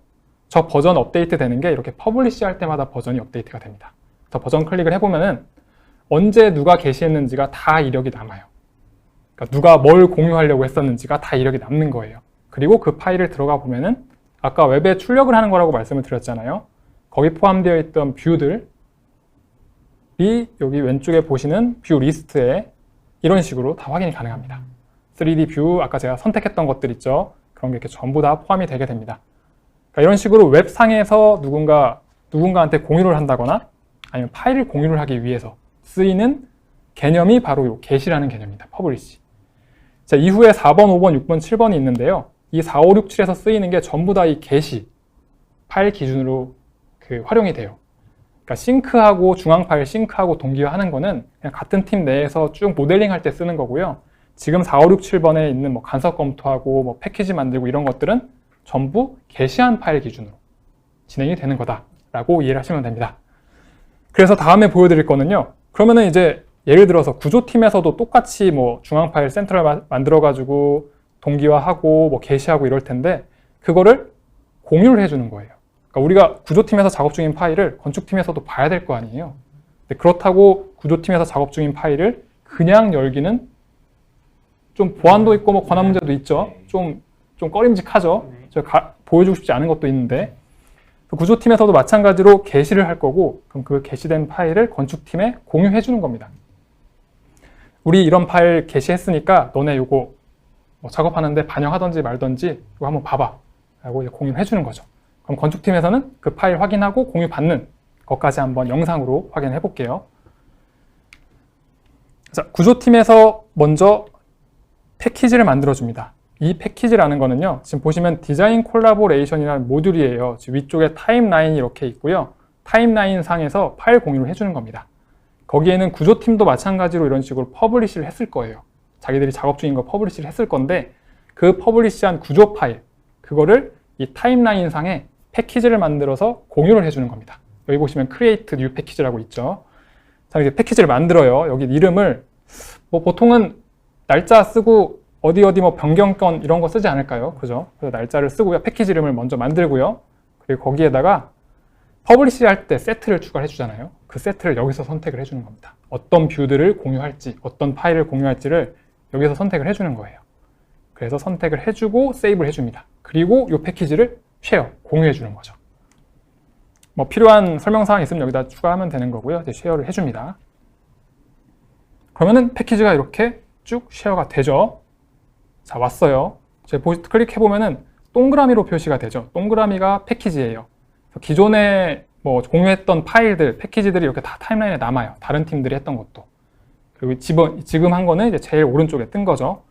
저 버전 업데이트 되는 게 이렇게 퍼블리시 할 때마다 버전이 업데이트가 됩니다. 그래서 버전 클릭을 해보면은 언제 누가 게시했는지가 다 이력이 남아요. 그러니까 누가 뭘 공유하려고 했었는지가 다 이력이 남는 거예요. 그리고 그 파일을 들어가 보면은 아까 웹에 출력을 하는 거라고 말씀을 드렸잖아요. 거기 포함되어 있던 뷰들이 여기 왼쪽에 보시는 뷰 리스트에 이런 식으로 다 확인이 가능합니다. 3D 뷰, 아까 제가 선택했던 것들 있죠. 그런 게 이렇게 전부 다 포함이 되게 됩니다. 그러니까 이런 식으로 웹상에서 누군가한테 공유를 한다거나 아니면 파일을 공유를 하기 위해서 쓰이는 개념이 바로 이 게시라는 개념입니다. 퍼블리시. 자, 이후에 4번, 5번, 6번, 7번이 있는데요. 이 4, 5, 6, 7에서 쓰이는 게 전부 다 이 게시 파일 기준으로 활용이 돼요. 그러니까 싱크하고 중앙 파일 싱크하고 동기화하는 거는 그냥 같은 팀 내에서 쭉 모델링 할 때 쓰는 거고요. 지금 4, 5, 6, 7번에 있는 뭐 간섭 검토하고 뭐 패키지 만들고 이런 것들은 전부 게시한 파일 기준으로 진행이 되는 거다라고 이해를 하시면 됩니다. 그래서 다음에 보여드릴 거는요. 그러면은 이제 예를 들어서 구조팀에서도 똑같이 뭐 중앙 파일 센터를 만들어가지고 동기화하고 뭐 게시하고 이럴 텐데 그거를 공유를 해주는 거예요. 그러니까 우리가 구조팀에서 작업 중인 파일을 건축팀에서도 봐야 될 거 아니에요. 근데 그렇다고 구조팀에서 작업 중인 파일을 그냥 열기는 좀 보안도 있고 뭐 권한 문제도 있죠. 좀 꺼림직하죠. 제가 보여주고 싶지 않은 것도 있는데 구조팀에서도 마찬가지로 게시를 할 거고, 그럼 그 게시된 파일을 건축팀에 공유해 주는 겁니다. 우리 이런 파일 게시했으니까 너네 요거 뭐 작업하는데 반영하던지 말던지 이거 한번 봐봐 라고 이제 공유를 해주는 거죠. 그럼 건축팀에서는 그 파일 확인하고 공유 받는 것까지 한번 영상으로 확인해 볼게요. 자, 구조팀에서 먼저 패키지를 만들어 줍니다. 이 패키지라는 거는요, 지금 보시면 디자인 콜라보레이션이라는 모듈이에요. 지금 위쪽에 타임라인이 이렇게 있고요. 타임라인 상에서 파일 공유를 해주는 겁니다. 거기에는 구조팀도 마찬가지로 이런 식으로 퍼블리시를 했을 거예요. 자기들이 작업 중인 거 퍼블리시를 했을 건데, 그 퍼블리시한 구조 파일, 그거를 이 타임라인 상에 패키지를 만들어서 공유를 해주는 겁니다. 여기 보시면 create new package라고 있죠. 자, 이제 패키지를 만들어요. 여기 이름을 뭐 보통은 날짜 쓰고 어디 뭐 변경권 이런 거 쓰지 않을까요? 그죠? 그래서 날짜를 쓰고요. 패키지 이름을 먼저 만들고요. 그리고 거기에다가 퍼블리시 할 때 세트를 추가해 주잖아요. 그 세트를 여기서 선택을 해주는 겁니다. 어떤 뷰들을 공유할지, 어떤 파일을 공유할지를 여기서 선택을 해주는 거예요. 그래서 선택을 해주고 세이브를 해줍니다. 그리고 이 패키지를 쉐어, 공유해 주는 거죠. 뭐 필요한 설명사항 있으면 여기다 추가하면 되는 거고요. 이제 쉐어를 해줍니다. 그러면은 패키지가 이렇게 쭉 쉐어가 되죠. 자, 왔어요. 제가 클릭해보면은 동그라미로 표시가 되죠. 동그라미가 패키지예요. 기존에 뭐 공유했던 파일들, 패키지들이 이렇게 다 타임라인에 남아요. 다른 팀들이 했던 것도. 그리고 지금 한 거는 이제 제일 오른쪽에 뜬 거죠.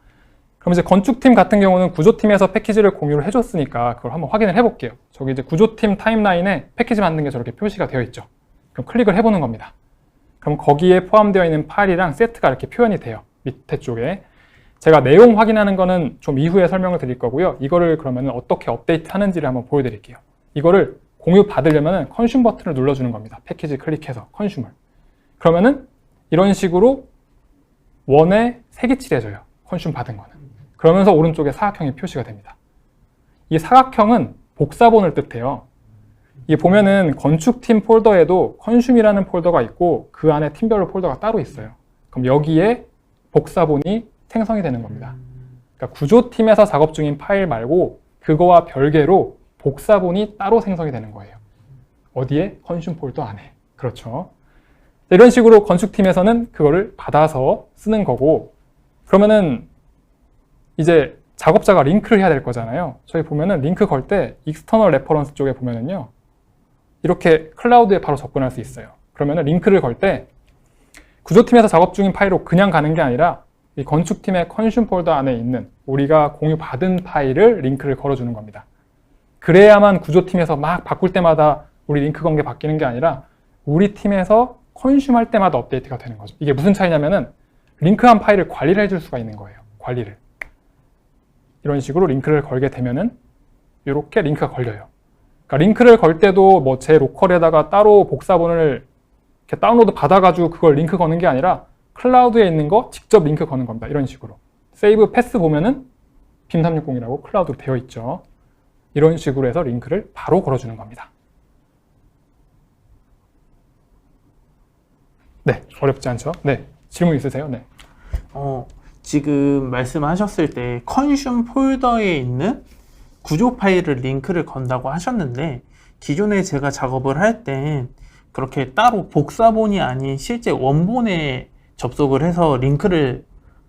그럼 이제 건축팀 같은 경우는 구조팀에서 패키지를 공유를 해줬으니까 그걸 한번 확인을 해볼게요. 저기 이제 구조팀 타임라인에 패키지 만든 게 저렇게 표시가 되어 있죠. 그럼 클릭을 해보는 겁니다. 그럼 거기에 포함되어 있는 파일이랑 세트가 이렇게 표현이 돼요. 밑에 쪽에. 제가 내용 확인하는 거는 좀 이후에 설명을 드릴 거고요. 이거를 그러면 어떻게 업데이트 하는지를 한번 보여드릴게요. 이거를 공유 받으려면 컨슘 버튼을 눌러주는 겁니다. 패키지 클릭해서 컨슘을. 그러면은 이런 식으로 원에 색이 칠해져요. 컨슘 받은 거는. 그러면서 오른쪽에 사각형이 표시가 됩니다. 이 사각형은 복사본을 뜻해요. 이게 보면은 건축팀 폴더에도 컨슘이라는 폴더가 있고 그 안에 팀별로 폴더가 따로 있어요. 그럼 여기에 복사본이 생성이 되는 겁니다. 그러니까 구조팀에서 작업 중인 파일 말고 그거와 별개로 복사본이 따로 생성이 되는 거예요. 어디에? 컨슘 폴더 안에. 그렇죠. 이런 식으로 건축팀에서는 그거를 받아서 쓰는 거고, 그러면은 이제 작업자가 링크를 해야 될 거잖아요. 저희 보면은 링크 걸 때 익스터널 레퍼런스 쪽에 보면은요, 이렇게 클라우드에 바로 접근할 수 있어요. 그러면은 링크를 걸 때 구조팀에서 작업 중인 파일로 그냥 가는 게 아니라 이 건축팀의 컨슘 폴더 안에 있는 우리가 공유받은 파일을 링크를 걸어주는 겁니다. 그래야만 구조팀에서 막 바꿀 때마다 우리 링크 건 게 바뀌는 게 아니라 우리 팀에서 컨슘 할 때마다 업데이트가 되는 거죠. 이게 무슨 차이냐면은 링크한 파일을 관리를 해줄 수가 있는 거예요. 관리를. 이런 식으로 링크를 걸게 되면은 이렇게 링크가 걸려요. 그러니까 링크를 걸 때도 뭐 제 로컬에다가 따로 복사본을 이렇게 다운로드 받아가지고 그걸 링크 거는 게 아니라 클라우드에 있는 거 직접 링크 거는 겁니다. 이런 식으로. 세이브 패스 보면은 빔360이라고 클라우드로 되어 있죠. 이런 식으로 해서 링크를 바로 걸어주는 겁니다. 네, 어렵지 않죠? 네, 질문 있으세요? 네. 지금 말씀하셨을 때 컨슘 폴더에 있는 구조 파일을 링크를 건다고 하셨는데, 기존에 제가 작업을 할 땐 그렇게 따로 복사본이 아닌 실제 원본에 접속을 해서 링크를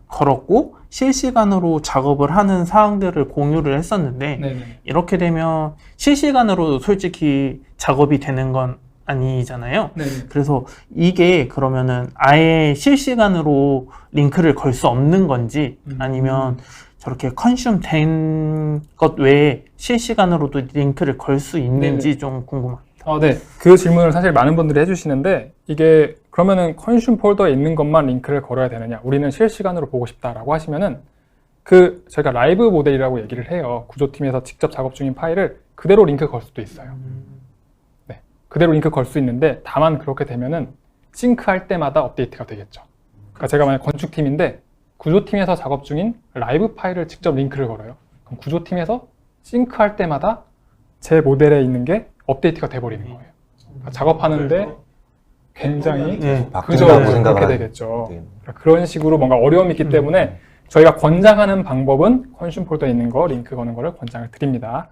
걸었고 실시간으로 작업을 하는 사항들을 공유를 했었는데, 네네. 이렇게 되면 실시간으로 솔직히 작업이 되는 건 아니잖아요. 네네. 그래서 이게 그러면은 아예 실시간으로 링크를 걸 수 없는 건지, 아니면 저렇게 컨슘 된 것 외에 실시간으로도 링크를 걸 수 있는지 네네. 좀 궁금합니다. 네. 그 질문을 사실 많은 분들이 해주시는데, 이게 그러면은 컨슘 폴더에 있는 것만 링크를 걸어야 되느냐, 우리는 실시간으로 보고 싶다라고 하시면은 저희가 라이브 모델이라고 얘기를 해요. 구조팀에서 직접 작업 중인 파일을 그대로 링크 걸 수도 있어요. 네. 그대로 링크 걸 수 있는데, 다만 그렇게 되면은 싱크할 때마다 업데이트가 되겠죠. 그러니까 제가 만약 건축팀인데 구조팀에서 작업 중인 라이브 파일을 직접 링크를 걸어요. 그럼 구조팀에서 싱크할 때마다 제 모델에 있는 게 업데이트가 돼버리는 거예요. 그러니까 작업하는데 굉장히 바뀐다고 그렇게 생각을 되겠죠. 그러니까 그런 식으로 뭔가 어려움이 있기 때문에 저희가 권장하는 방법은 컨슘 폴더에 있는 거 링크 거는 거를 권장을 드립니다.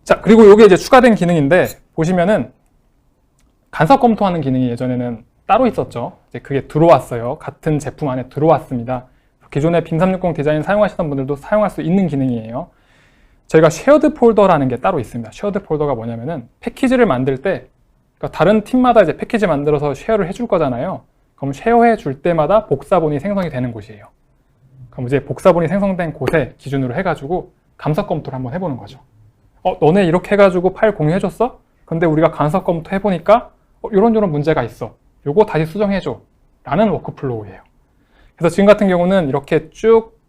자, 그리고 이게 이제 추가된 기능인데 보시면은 간섭 검토하는 기능이 예전에는 따로 있었죠. 이제 그게 들어왔어요. 같은 제품 안에 들어왔습니다. 기존에 빔 360 디자인 사용하시던 분들도 사용할 수 있는 기능이에요. 저희가 쉐어드 폴더라는 게 따로 있습니다. 쉐어드 폴더가 뭐냐면은 패키지를 만들 때 그러니까 다른 팀마다 이제 패키지 만들어서 쉐어를 해줄 거잖아요. 그럼 쉐어해 줄 때마다 복사본이 생성이 되는 곳이에요. 그럼 이제 복사본이 생성된 곳에 기준으로 해가지고 간섭 검토를 한번 해보는 거죠. 너네 이렇게 해가지고 파일 공유해줬어? 근데 우리가 간섭 검토 해보니까 이런 문제가 있어. 요거 다시 수정해줘. 라는 워크플로우예요. 그래서 지금 같은 경우는 이렇게 쭉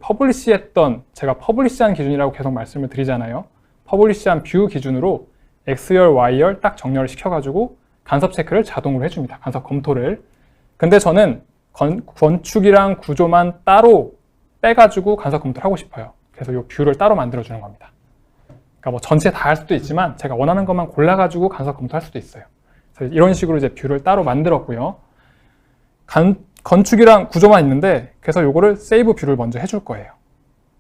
퍼블리시했던, 제가 퍼블리시한 기준이라고 계속 말씀을 드리잖아요. 퍼블리시한 뷰 기준으로 X열, Y열 딱 정렬을 시켜가지고 간섭 체크를 자동으로 해줍니다. 간섭 검토를. 근데 저는 건축이랑 구조만 따로 빼가지고 간섭 검토를 하고 싶어요. 그래서 이 뷰를 따로 만들어주는 겁니다. 그러니까 뭐 전체 다 할 수도 있지만 제가 원하는 것만 골라가지고 간섭 검토할 수도 있어요. 그래서 이런 식으로 이제 뷰를 따로 만들었고요. 건축이랑 구조만 있는데 그래서 요거를 세이브 뷰를 먼저 해줄 거예요.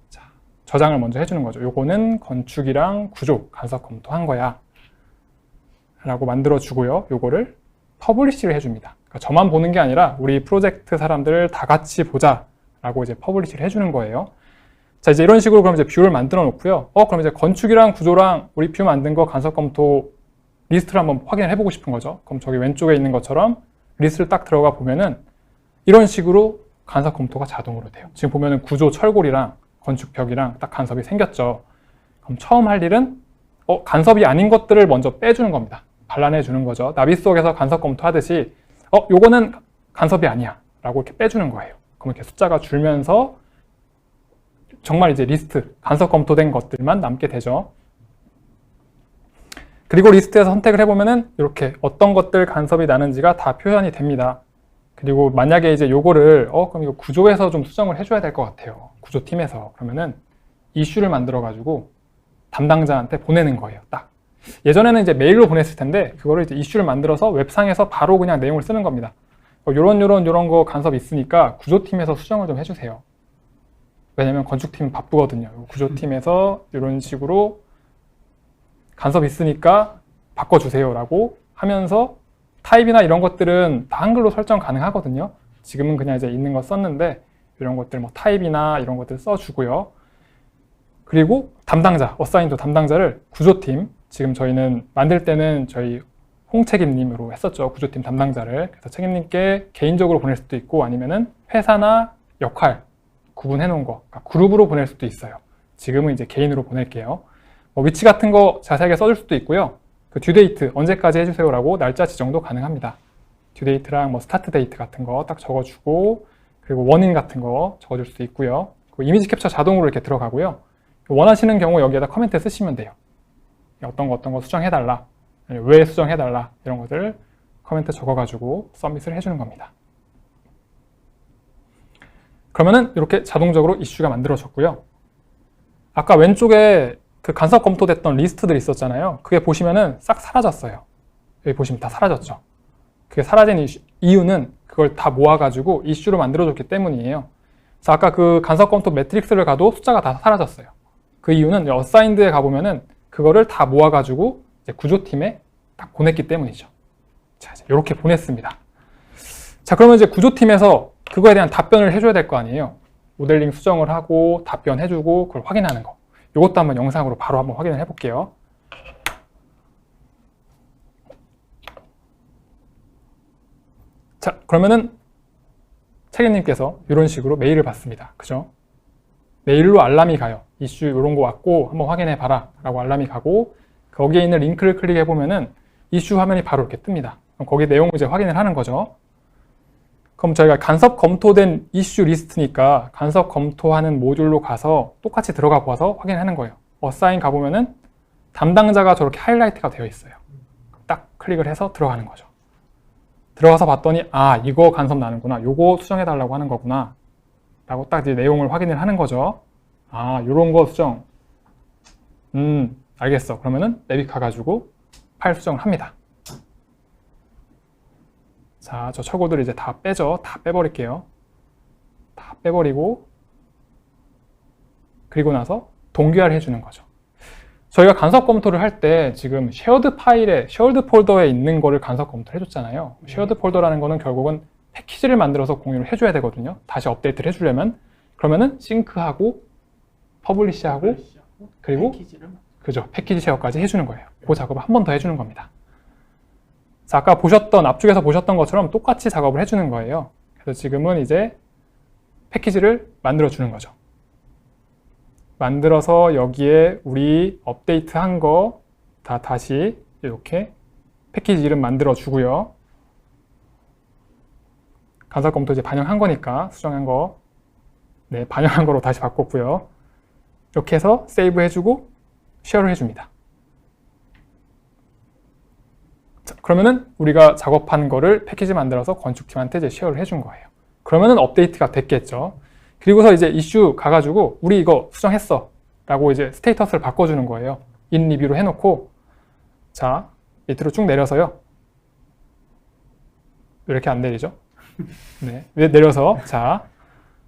자, 저장을 먼저 해주는 거죠. 요거는 건축이랑 구조 간섭 검토한 거야 라고 만들어 주고요. 요거를 퍼블리시를 해줍니다. 그러니까 저만 보는 게 아니라 우리 프로젝트 사람들 다 같이 보자 라고 이제 퍼블리시를 해주는 거예요. 자, 이제 이런 식으로 그럼 이제 뷰를 만들어 놓고요. 그럼 이제 건축이랑 구조랑 우리 뷰 만든 거 간섭 검토 리스트를 한번 확인을 해보고 싶은 거죠. 그럼 저기 왼쪽에 있는 것처럼 리스트를 딱 들어가 보면은 이런 식으로 간섭 검토가 자동으로 돼요. 지금 보면은 구조 철골이랑 건축벽이랑 딱 간섭이 생겼죠. 그럼 처음 할 일은 간섭이 아닌 것들을 먼저 빼주는 겁니다. 발라내 주는 거죠. 나비 속에서 간섭 검토하듯이 요거는 간섭이 아니야 라고 이렇게 빼주는 거예요. 그럼 이렇게 숫자가 줄면서 정말 이제 리스트, 간섭 검토된 것들만 남게 되죠. 그리고 리스트에서 선택을 해보면은 이렇게 어떤 것들 간섭이 나는지가 다 표현이 됩니다. 그리고 만약에 이제 요거를 그럼 이거 구조에서 좀 수정을 해줘야 될 것 같아요. 구조팀에서. 그러면은 이슈를 만들어 가지고 담당자한테 보내는 거예요. 딱. 예전에는 이제 메일로 보냈을 텐데 그거를 이제 이슈를 만들어서 웹상에서 바로 그냥 내용을 쓰는 겁니다. 요런 거 간섭 있으니까 구조팀에서 수정을 좀 해주세요. 왜냐면 건축팀 바쁘거든요. 구조팀에서 이런 식으로 간섭 있으니까 바꿔주세요 라고 하면서 타입이나 이런 것들은 다 한글로 설정 가능하거든요. 지금은 그냥 이제 있는 거 썼는데 이런 것들 뭐 타입이나 이런 것들 써주고요. 그리고 담당자, 어사인도 담당자를 구조팀, 지금 저희는 만들 때는 저희 홍책임님으로 했었죠. 구조팀 담당자를. 그래서 책임님께 개인적으로 보낼 수도 있고 아니면은 회사나 역할 구분해 놓은 거, 그러니까 그룹으로 보낼 수도 있어요. 지금은 이제 개인으로 보낼게요. 위치 같은 거 자세하게 써줄 수도 있고요. 그 듀데이트 언제까지 해주세요라고 날짜 지정도 가능합니다. 듀데이트랑 뭐 스타트 데이트 같은 거 딱 적어주고 그리고 원인 같은 거 적어줄 수도 있고요. 이미지 캡처 자동으로 이렇게 들어가고요. 원하시는 경우 여기에다 커멘트 쓰시면 돼요. 어떤 거 수정해달라, 왜 수정해달라 이런 것들 커멘트 적어가지고 서밋을 해주는 겁니다. 그러면은 이렇게 자동적으로 이슈가 만들어졌고요. 아까 왼쪽에 그 간섭 검토됐던 리스트들이 있었잖아요. 그게 보시면은 싹 사라졌어요. 여기 보시면 다 사라졌죠. 그게 사라진 이유는 그걸 다 모아가지고 이슈로 만들어줬기 때문이에요. 그래서 아까 그 간섭 검토 매트릭스를 가도 숫자가 다 사라졌어요. 그 이유는 어사인드에 가보면은 그거를 다 모아가지고 이제 구조팀에 딱 보냈기 때문이죠. 자, 이제 이렇게 보냈습니다. 자, 그러면 이제 구조팀에서 그거에 대한 답변을 해줘야 될 거 아니에요. 모델링 수정을 하고 답변해주고 그걸 확인하는 거. 이것도 한번 영상으로 바로 한번 확인을 해볼게요. 자, 그러면은 책임님께서 이런 식으로 메일을 받습니다. 그죠? 메일로 알람이 가요. 이슈 이런 거 왔고 한번 확인해 봐라 라고 알람이 가고 거기에 있는 링크를 클릭해 보면은 이슈 화면이 바로 이렇게 뜹니다. 그럼 거기 내용을 이제 확인을 하는 거죠. 그럼 저희가 간섭 검토된 이슈 리스트니까 간섭 검토하는 모듈로 가서 똑같이 들어가 보아서 확인하는 거예요. 어사인 가보면은 담당자가 저렇게 하이라이트가 되어 있어요. 딱 클릭을 해서 들어가는 거죠. 들어가서 봤더니 이거 간섭 나는구나. 요거 수정해 달라고 하는 거구나. 라고 딱 이제 내용을 확인을 하는 거죠. 요런 거 수정. 알겠어. 그러면은 내비 가가지고 파일 수정을 합니다. 자, 저 철고들 이제 다 빼죠. 다 빼버릴게요. 다 빼버리고 그리고 나서 동기화를 해주는 거죠. 저희가 간섭 검토를 할 때 지금 쉐어드 파일에, 쉐어드 폴더에 있는 거를 간섭 검토를 해줬잖아요. 쉐어드 폴더라는 거는 결국은 패키지를 만들어서 공유를 해줘야 되거든요. 다시 업데이트를 해주려면. 그러면은 싱크하고 퍼블리시하고 그리고 그죠, 패키지 쉐어까지 해주는 거예요. 그 작업을 한 번 더 해주는 겁니다. 자, 아까 보셨던, 앞쪽에서 보셨던 것처럼 똑같이 작업을 해주는 거예요. 그래서 지금은 이제 패키지를 만들어주는 거죠. 만들어서 여기에 우리 업데이트한 거 다시 이렇게 패키지 이름 만들어주고요. 간섭 검토 이제 반영한 거니까 수정한 거, 네, 반영한 거로 다시 바꿨고요. 이렇게 해서 세이브 해주고 쉐어를 해줍니다. 자, 그러면은 우리가 작업한 거를 패키지 만들어서 건축팀한테 이제 쉐어를 해준 거예요. 그러면은 업데이트가 됐겠죠. 그리고서 이제 이슈 가가지고 우리 이거 수정했어 라고 이제 스테이터스를 바꿔주는 거예요. in 리뷰로 해놓고, 자, 밑으로 쭉 내려서요. 왜 이렇게 안 내리죠? 네, 내려서, 자,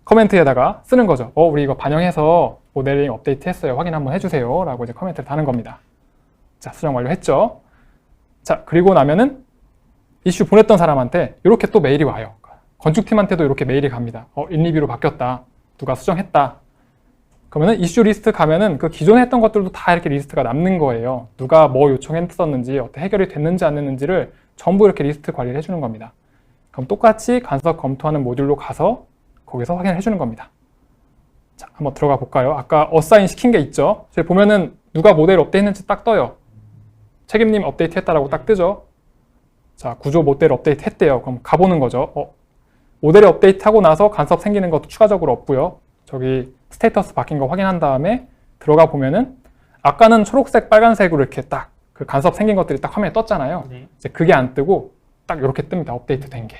커멘트에다가 쓰는 거죠. 우리 이거 반영해서 모델링 업데이트 했어요. 확인 한번 해주세요. 라고 이제 커멘트를 다는 겁니다. 자, 수정 완료했죠. 자, 그리고 나면은 이슈 보냈던 사람한테 이렇게 또 메일이 와요. 건축팀한테도 이렇게 메일이 갑니다. 인리뷰로 바뀌었다. 누가 수정했다. 그러면은 이슈 리스트 가면은 그 기존에 했던 것들도 다 이렇게 리스트가 남는 거예요. 누가 뭐 요청했었는지, 어떻게 해결이 됐는지 안 됐는지를 전부 이렇게 리스트 관리를 해주는 겁니다. 그럼 똑같이 간섭 검토하는 모듈로 가서 거기서 확인을 해주는 겁니다. 자, 한번 들어가 볼까요? 아까 어사인 시킨 게 있죠? 저기 보면은 누가 모델 업데이트했는지 딱 떠요. 책임님 업데이트 했다라고 딱 뜨죠? 자, 구조 모델 업데이트 했대요. 그럼 가보는 거죠. 모델이 업데이트하고 나서 간섭 생기는 것도 추가적으로 없고요. 저기 스테이터스 바뀐 거 확인한 다음에 들어가 보면은 아까는 초록색, 빨간색으로 이렇게 딱 그 간섭 생긴 것들이 딱 화면에 떴잖아요. 네. 이제 그게 안 뜨고 딱 이렇게 뜹니다. 업데이트 된 게.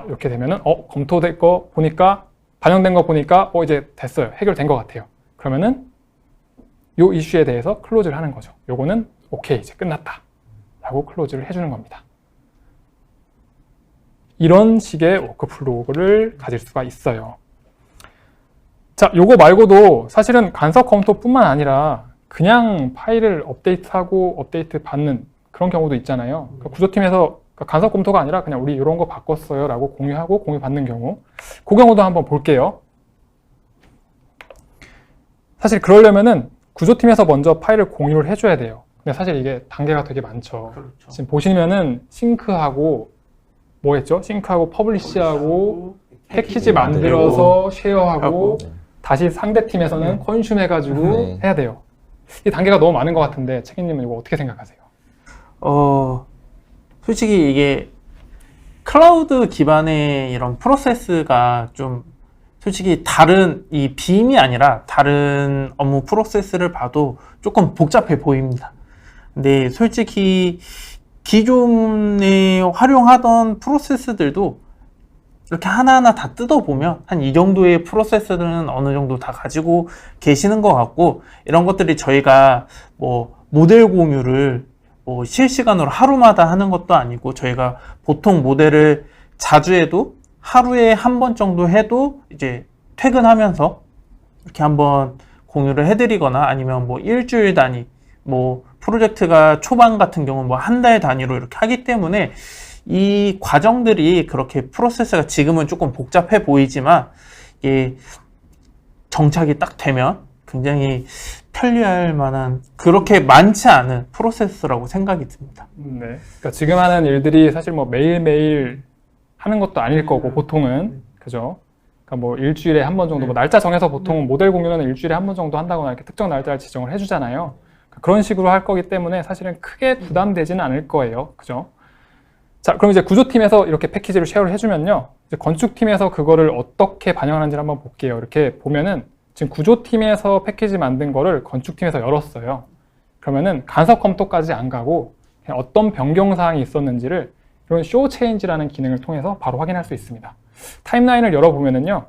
이렇게 되면은 검토된 거 보니까, 반영된 거 보니까 이제 됐어요. 해결된 것 같아요. 그러면은 요 이슈에 대해서 클로즈를 하는 거죠. 요거는 오케이, 이제 끝났다 라고 클로즈를 해주는 겁니다. 이런 식의 워크플로우를 가질 수가 있어요. 자, 요거 말고도 사실은 간섭 검토뿐만 아니라 그냥 파일을 업데이트하고 업데이트 받는 그런 경우도 있잖아요. 그러니까 구조팀에서 간섭 검토가 아니라 그냥 우리 이런 거 바꿨어요 라고 공유하고 공유 받는 경우, 그 경우도 한번 볼게요. 사실 그러려면은 구조팀에서 먼저 파일을 공유를 해줘야 돼요. 근데 사실 이게 단계가 되게 많죠. 그렇죠. 지금 보시면은 싱크하고 뭐 했죠? 싱크하고 퍼블리시하고 패키지 만들어서 쉐어하고 다시 상대 팀에서는 컨슘 해가지고 네. 해야 돼요. 이 단계가 너무 많은 것 같은데 책임님은 이거 어떻게 생각하세요? 솔직히 이게 클라우드 기반의 이런 프로세스가 좀 솔직히 다른 이 빔이 아니라 다른 업무 프로세스를 봐도 조금 복잡해 보입니다. 근데 솔직히 기존에 활용하던 프로세스들도 이렇게 하나하나 다 뜯어보면 한 이 정도의 프로세스들은 어느 정도 다 가지고 계시는 것 같고, 이런 것들이 저희가 뭐 모델 공유를 뭐 실시간으로 하루마다 하는 것도 아니고, 저희가 보통 모델을 자주 해도 하루에 한 번 정도 해도 이제 퇴근하면서 이렇게 한번 공유를 해드리거나, 아니면 뭐 일주일 단위, 뭐 프로젝트가 초반 같은 경우는 뭐 한 달 단위로 이렇게 하기 때문에 이 과정들이 그렇게 프로세스가 지금은 조금 복잡해 보이지만 이게 정착이 딱 되면 굉장히 편리할 만한, 그렇게 많지 않은 프로세스라고 생각이 듭니다. 네. 그러니까 지금 하는 일들이 사실 뭐 매일매일 하는 것도 아닐 거고, 보통은. 그죠? 그러니까 뭐 일주일에 한 번 정도, 뭐 날짜 정해서 보통 모델 공유는 일주일에 한 번 정도 한다거나 이렇게 특정 날짜를 지정을 해주잖아요. 그런 식으로 할 거기 때문에 사실은 크게 부담되지는 않을 거예요. 그죠? 자, 그럼 이제 구조팀에서 이렇게 패키지를 쉐어를 해주면요. 이제 건축팀에서 그거를 어떻게 반영하는지 한번 볼게요. 이렇게 보면은 지금 구조팀에서 패키지 만든 거를 건축팀에서 열었어요. 그러면은 간섭 검토까지 안 가고 그냥 어떤 변경사항이 있었는지를 이런 show change라는 기능을 통해서 바로 확인할 수 있습니다. 타임라인을 열어보면은요.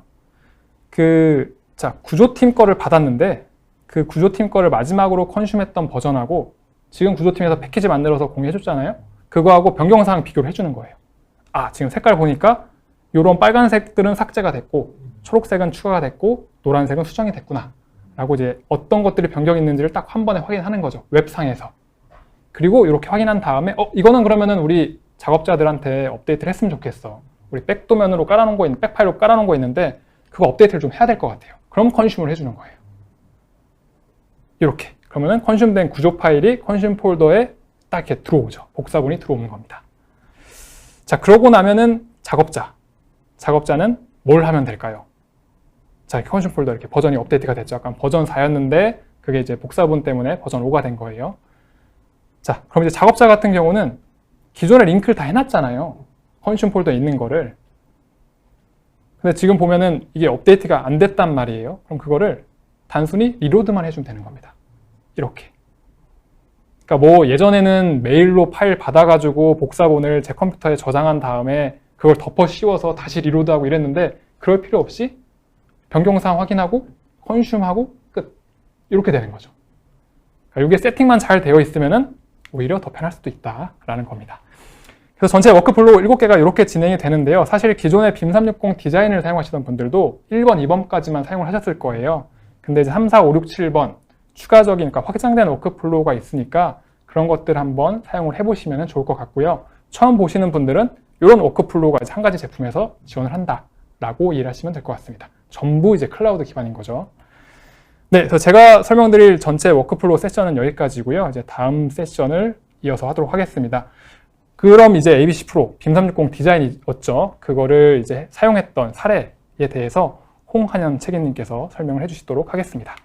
자, 구조팀 거를 받았는데 그 구조팀 거를 마지막으로 컨슘했던 버전하고 지금 구조팀에서 패키지 만들어서 공유해줬잖아요. 그거하고 변경사항 비교를 해주는 거예요. 지금 색깔 보니까 이런 빨간색들은 삭제가 됐고 초록색은 추가가 됐고 노란색은 수정이 됐구나 라고 이제 어떤 것들이 변경이 있는지를 딱 한 번에 확인하는 거죠. 웹상에서. 그리고 이렇게 확인한 다음에 이거는 그러면은 우리 작업자들한테 업데이트를 했으면 좋겠어. 우리 백도면으로 깔아놓은 거 있는, 백파일로 깔아놓은 거 있는데 그거 업데이트를 좀 해야 될 것 같아요. 그럼 컨슘을 해주는 거예요. 이렇게. 그러면은 컨슘된 구조 파일이 컨슘 폴더에 딱 이렇게 들어오죠. 복사본이 들어오는 겁니다. 자, 그러고 나면은 작업자는 뭘 하면 될까요? 자, 컨슘 폴더 이렇게 버전이 업데이트가 됐죠. 아까 버전 4였는데 그게 이제 복사본 때문에 버전 5가 된 거예요. 자, 그럼 이제 작업자 같은 경우는 기존에 링크를 다 해놨잖아요. 컨슘 폴더에 있는 거를. 근데 지금 보면은 이게 업데이트가 안 됐단 말이에요. 그럼 그거를 단순히 리로드만 해주면 되는 겁니다. 이렇게. 그러니까 뭐 예전에는 메일로 파일 받아가지고 복사본을 제 컴퓨터에 저장한 다음에 그걸 덮어 씌워서 다시 리로드하고 이랬는데 그럴 필요 없이 변경사항 확인하고 컨슘하고 끝. 이렇게 되는 거죠. 그러니까 이게 세팅만 잘 되어 있으면은 오히려 더 편할 수도 있다라는 겁니다. 그래서 전체 워크플로우 7개가 이렇게 진행이 되는데요. 사실 기존의 빔 360 디자인을 사용하시던 분들도 1번, 2번까지만 사용을 하셨을 거예요. 근데 이제 3, 4, 5, 6, 7번 추가적인, 그러니까 확장된 워크플로우가 있으니까 그런 것들 한번 사용을 해보시면 좋을 것 같고요. 처음 보시는 분들은 이런 워크플로우가 이제 한 가지 제품에서 지원을 한다라고 이해를 하시면 될 것 같습니다. 전부 이제 클라우드 기반인 거죠. 네, 그래서 제가 설명드릴 전체 워크플로우 세션은 여기까지고요. 이제 다음 세션을 이어서 하도록 하겠습니다. 그럼 이제 ABC 프로 빔 360 디자인이었죠. 그거를 이제 사용했던 사례에 대해서 홍한현 책임님께서 설명을 해주시도록 하겠습니다.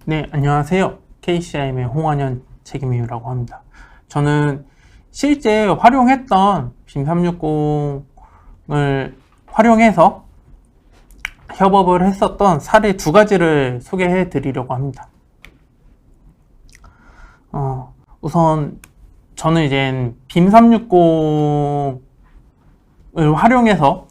네, 안녕하세요. KCIM의 홍한현 책임이라고 합니다. 저는 실제 활용했던 빔 360을 활용해서 협업을 했었던 사례 2가지를 소개해 드리려고 합니다. 우선 저는 이제 빔 360을 활용해서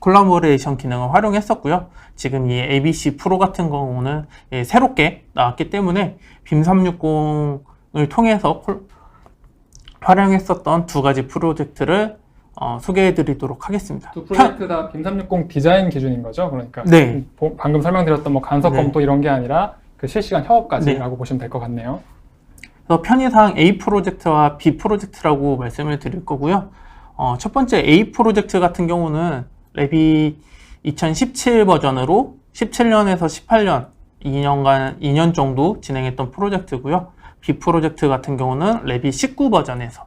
콜라보레이션 기능을 활용했었고요. 지금 이 ABC 프로 같은 경우는 새롭게 나왔기 때문에 빔 360을 통해서 활용했었던 2가지 프로젝트를 소개해 드리도록 하겠습니다. 두 프로젝트 다 빔 360 디자인 기준인 거죠? 그러니까 네. 방금 설명드렸던 뭐 간섭 네. 검토 이런 게 아니라 그 실시간 협업까지라고 네. 보시면 될 것 같네요. 그래서 편의상 A 프로젝트와 B 프로젝트라고 말씀을 드릴 거고요. 첫 번째 A 프로젝트 같은 경우는 랩이 2017 버전으로 17년에서 18년 2년 정도 진행했던 프로젝트고요. B 프로젝트 같은 경우는 랩이 19 버전에서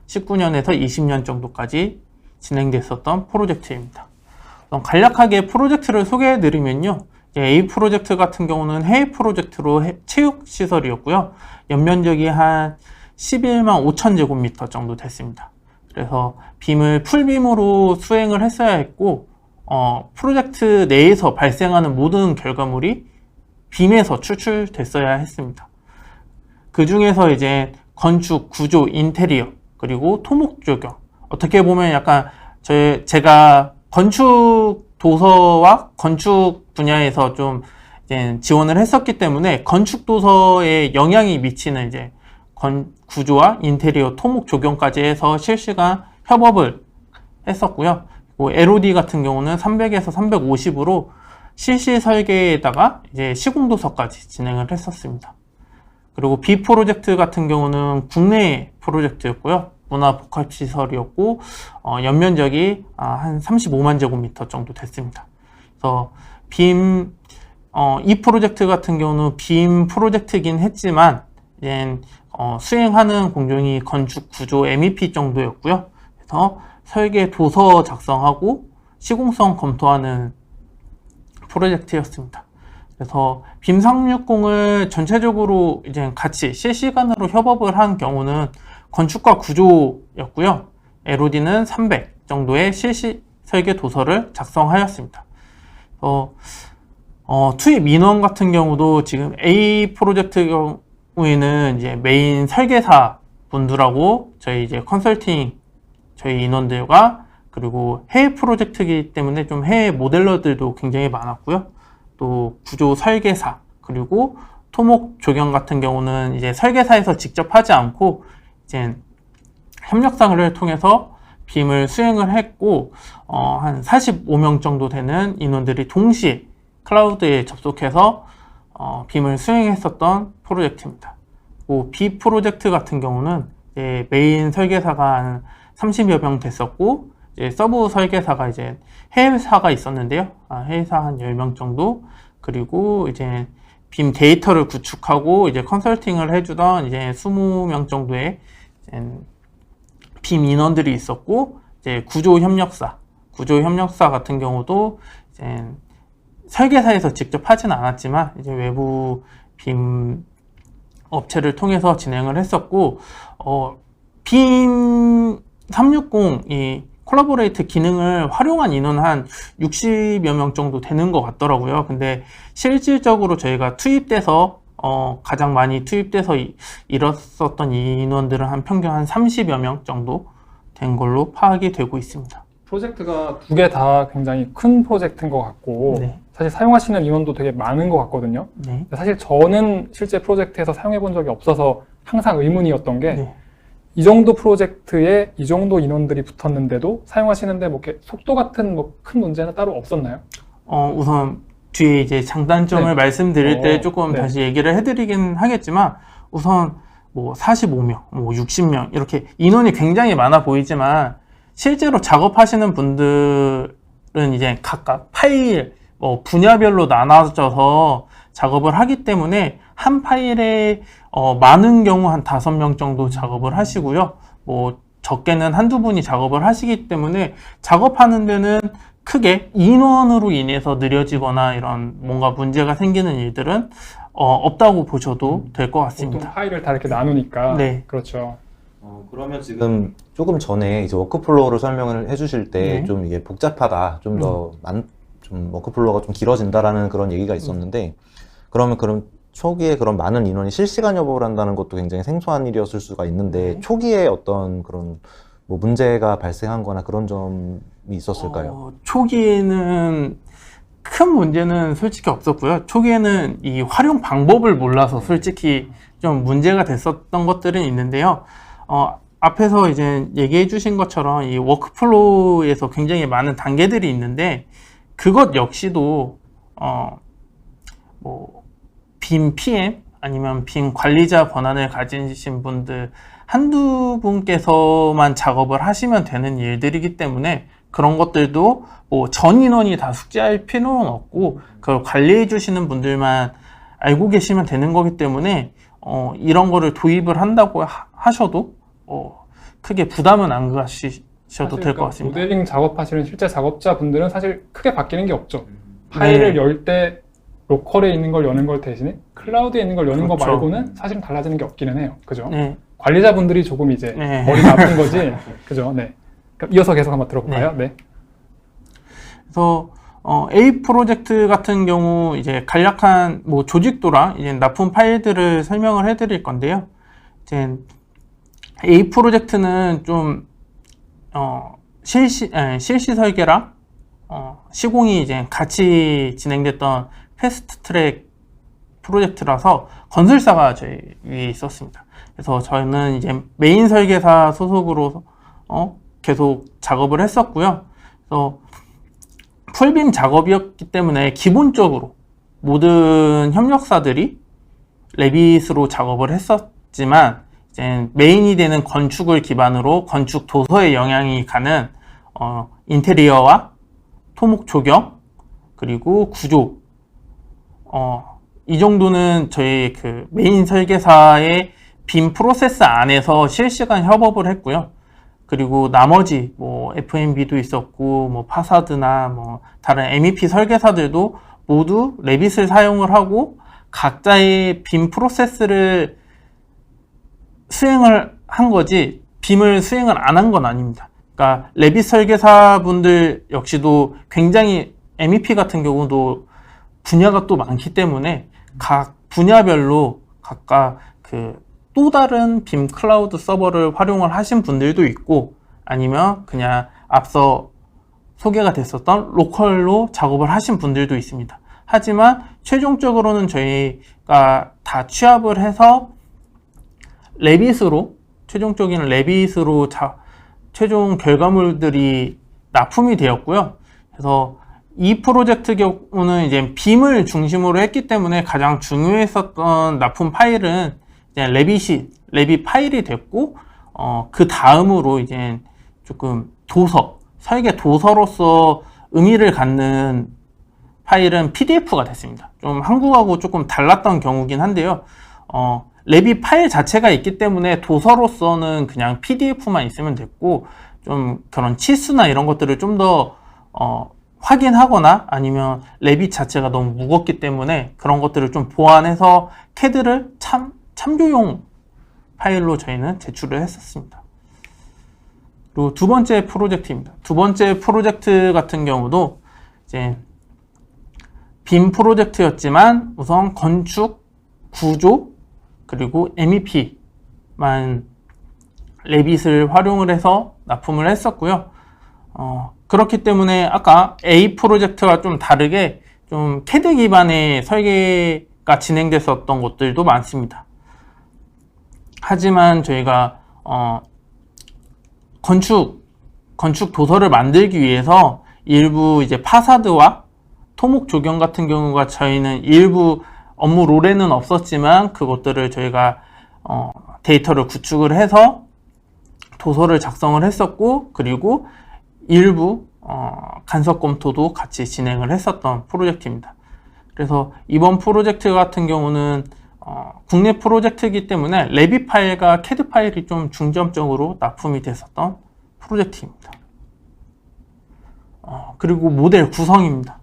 19년에서 20년 정도까지 진행됐었던 프로젝트입니다. 간략하게 프로젝트를 소개해 드리면요. A 프로젝트 같은 경우는 해외 프로젝트로 체육시설이었고요. 연면적이 한 11만 5천 제곱미터 정도 됐습니다. 그래서 빔을 풀빔으로 수행을 했어야 했고, 프로젝트 내에서 발생하는 모든 결과물이 빔에서 추출됐어야 했습니다. 그 중에서 이제 건축, 구조, 인테리어, 그리고 토목 조경. 어떻게 보면 약간 제가 건축 도서와 건축 분야에서 좀 이제 지원을 했었기 때문에 건축 도서에 영향이 미치는 이제 구조와 인테리어, 토목 조경까지 해서 실시간 협업을 했었고요. 그리고 LOD 같은 경우는 300에서 350으로 실시 설계에다가 이제 시공 도서까지 진행을 했었습니다. 그리고 B 프로젝트 같은 경우는 국내 프로젝트였고요. 문화 복합 시설이었고 연면적이 한 35만 제곱미터 정도 됐습니다. 그래서 이 프로젝트 같은 경우는 빔 프로젝트이긴 했지만 이제 수행하는 공정이 건축 구조 MEP 정도였고요. 그래서 설계 도서 작성하고 시공성 검토하는 프로젝트였습니다. 그래서 빔 360을 전체적으로 이제 같이 실시간으로 협업을 한 경우는 건축과 구조였고요. LOD는 300 정도의 실시 설계 도서를 작성하였습니다. 투입 인원 같은 경우도 지금 A 프로젝트 경우에는 이제 메인 설계사 분들하고 저희 이제 컨설팅 저희 인원들과 그리고 해외 프로젝트이기 때문에 좀 해외 모델러들도 굉장히 많았고요. 또 구조 설계사 그리고 토목 조경 같은 경우는 이제 설계사에서 직접 하지 않고 이제 협력상을 통해서 빔을 수행을 했고 한 45명 정도 되는 인원들이 동시에 클라우드에 접속해서 빔을 수행했었던 프로젝트입니다. B 프로젝트 같은 경우는 이제 메인 설계사가 한 30여 명 됐었고, 이제 서브 설계사가 이제 해외사가 있었는데요. 해외사 한 10명 정도. 그리고 이제 빔 데이터를 구축하고 이제 컨설팅을 해주던 이제 20명 정도의 빔 인원들이 있었고, 이제 구조 협력사 같은 경우도 이제 설계사에서 직접 하진 않았지만 이제 외부 빔 업체를 통해서 진행을 했었고, 빔 360 이 콜라보레이트 기능을 활용한 인원은 한 60여 명 정도 되는 것 같더라고요. 근데 실질적으로 저희가 투입돼서 가장 많이 투입돼서 일었었던 인원들은 한 평균 한 30여 명 정도 된 걸로 파악이 되고 있습니다. 프로젝트가 두 개 다 굉장히 큰 프로젝트인 것 같고 네. 사실 사용하시는 인원도 되게 많은 것 같거든요. 네. 사실 저는 실제 프로젝트에서 사용해 본 적이 없어서 항상 의문이었던 게 네. 이 정도 프로젝트에 이 정도 인원들이 붙었는데도 사용하시는데 뭐 이렇게 속도 같은 뭐 큰 문제는 따로 없었나요? 우선 뒤에 이제 장단점을 네. 말씀드릴 때 조금 네. 다시 얘기를 해드리긴 하겠지만, 우선 뭐 45명, 뭐 60명 이렇게 인원이 굉장히 많아 보이지만 실제로 작업하시는 분들은 이제 각각 파일 분야별로 나눠져서 작업을 하기 때문에 한 파일에 많은 경우 한 5명 정도 작업을 하시고요. 뭐 적게는 한두 분이 작업을 하시기 때문에 작업하는 데는 크게 인원으로 인해서 느려지거나 이런 뭔가 문제가 생기는 일들은 없다고 보셔도 될 것 보통 같습니다. 파일을 다 이렇게 나누니까. 네. 그렇죠. 그러면 지금 조금 전에 이제 워크플로우를 설명을 해주실 때 네. 좀 이게 복잡하다, 좀 더 좀 워크플로우가 좀 길어진다라는 그런 얘기가 있었는데, 그러면 그럼 초기에 그런 많은 인원이 실시간 협업을 한다는 것도 굉장히 생소한 일이었을 수가 있는데, 네. 초기에 어떤 그런 뭐 문제가 발생한 거나 그런 점이 있었을까요? 초기에는 큰 문제는 솔직히 없었고요. 초기에는 이 활용 방법을 몰라서 솔직히 좀 문제가 됐었던 것들은 있는데요. 앞에서 이제 얘기해 주신 것처럼 이 워크플로우에서 굉장히 많은 단계들이 있는데, 그것 역시도 뭐 빔 PM 아니면 빔 관리자 권한을 가지신 분들 한두 분께서만 작업을 하시면 되는 일들이기 때문에 그런 것들도 뭐 전 인원이 다 숙지할 필요는 없고 그걸 관리해 주시는 분들만 알고 계시면 되는 거기 때문에 이런 거를 도입을 한다고 하셔도 크게 부담은 안 가시셔도 될 것 같습니다. 모델링 작업하시는 실제 작업자분들은 사실 크게 바뀌는 게 없죠. 파일을 네. 열 때 로컬에 있는 걸 여는 걸 대신에 클라우드에 있는 걸 여는 거 그렇죠. 말고는 사실은 달라지는 게 없기는 해요. 그죠? 네. 관리자분들이 조금 이제 네. 머리가 아픈 거지. 그죠? 네. 그럼 이어서 계속 한번 들어볼까요? 네. 그래서 A 프로젝트 같은 경우 이제 간략한 뭐 조직도랑 이제 납품 파일들을 설명을 해드릴 건데요. 이제 A 프로젝트는 좀 실시 설계랑 시공이 이제 같이 진행됐던 패스트 트랙 프로젝트라서 건설사가 저희 위에 있었습니다. 그래서 저희는 이제 메인 설계사 소속으로 계속 작업을 했었고요. 그래서 풀빔 작업이었기 때문에 기본적으로 모든 협력사들이 레빗으로 작업을 했었지만 이제 메인이 되는 건축을 기반으로 건축 도서에 영향이 가는 인테리어와 토목 조경 그리고 구조 이 정도는 저희 그 메인 설계사의 빔 프로세스 안에서 실시간 협업을 했고요. 그리고 나머지 뭐 F&B도 있었고 뭐 파사드나 뭐 다른 MEP 설계사들도 모두 레빗을 사용을 하고 각자의 빔 프로세스를 수행을 한 거지 빔을 수행을 안 한 건 아닙니다. 그러니까 레빗 설계사분들 역시도 굉장히 MEP 같은 경우도 분야가 또 많기 때문에 각 분야별로 각각 그 또 다른 빔 클라우드 서버를 활용을 하신 분들도 있고 아니면 그냥 앞서 소개가 됐었던 로컬로 작업을 하신 분들도 있습니다. 하지만 최종적으로는 저희가 다 취합을 해서 레빗으로 최종적인 레빗으로 최종 결과물들이 납품이 되었고요. 그래서 이 프로젝트 경우는 이제 빔을 중심으로 했기 때문에 가장 중요했었던 납품 파일은 이제 레빗 파일이 됐고, 그 다음으로 이제 조금 설계 도서로서 의미를 갖는 파일은 PDF가 됐습니다. 좀 한국하고 조금 달랐던 경우긴 한데요. 레빗 파일 자체가 있기 때문에 도서로서는 그냥 PDF만 있으면 됐고, 좀 그런 치수나 이런 것들을 좀 더 확인하거나 아니면 레빗 자체가 너무 무겁기 때문에 그런 것들을 좀 보완해서 CAD를 참조용 파일로 저희는 제출을 했었습니다. 그리고 두 번째 프로젝트입니다. 두 번째 프로젝트 같은 경우도 이제 빔 프로젝트였지만 우선 건축, 구조, 그리고 MEP만 레빗을 활용을 해서 납품을 했었고요. 그렇기 때문에 아까 A 프로젝트와 좀 다르게 좀 CAD 기반의 설계가 진행됐었던 것들도 많습니다. 하지만 저희가 건축 도서를 만들기 위해서 일부 이제 파사드와 토목 조경 같은 경우가 저희는 일부 업무 롤에는 없었지만 그것들을 저희가 데이터를 구축을 해서 도서를 작성을 했었고, 그리고 일부 간섭 검토도 같이 진행을 했었던 프로젝트입니다. 그래서 이번 프로젝트 같은 경우는 국내 프로젝트이기 때문에 레빗 파일과 CAD 파일이 좀 중점적으로 납품이 됐었던 프로젝트입니다. 그리고 모델 구성입니다.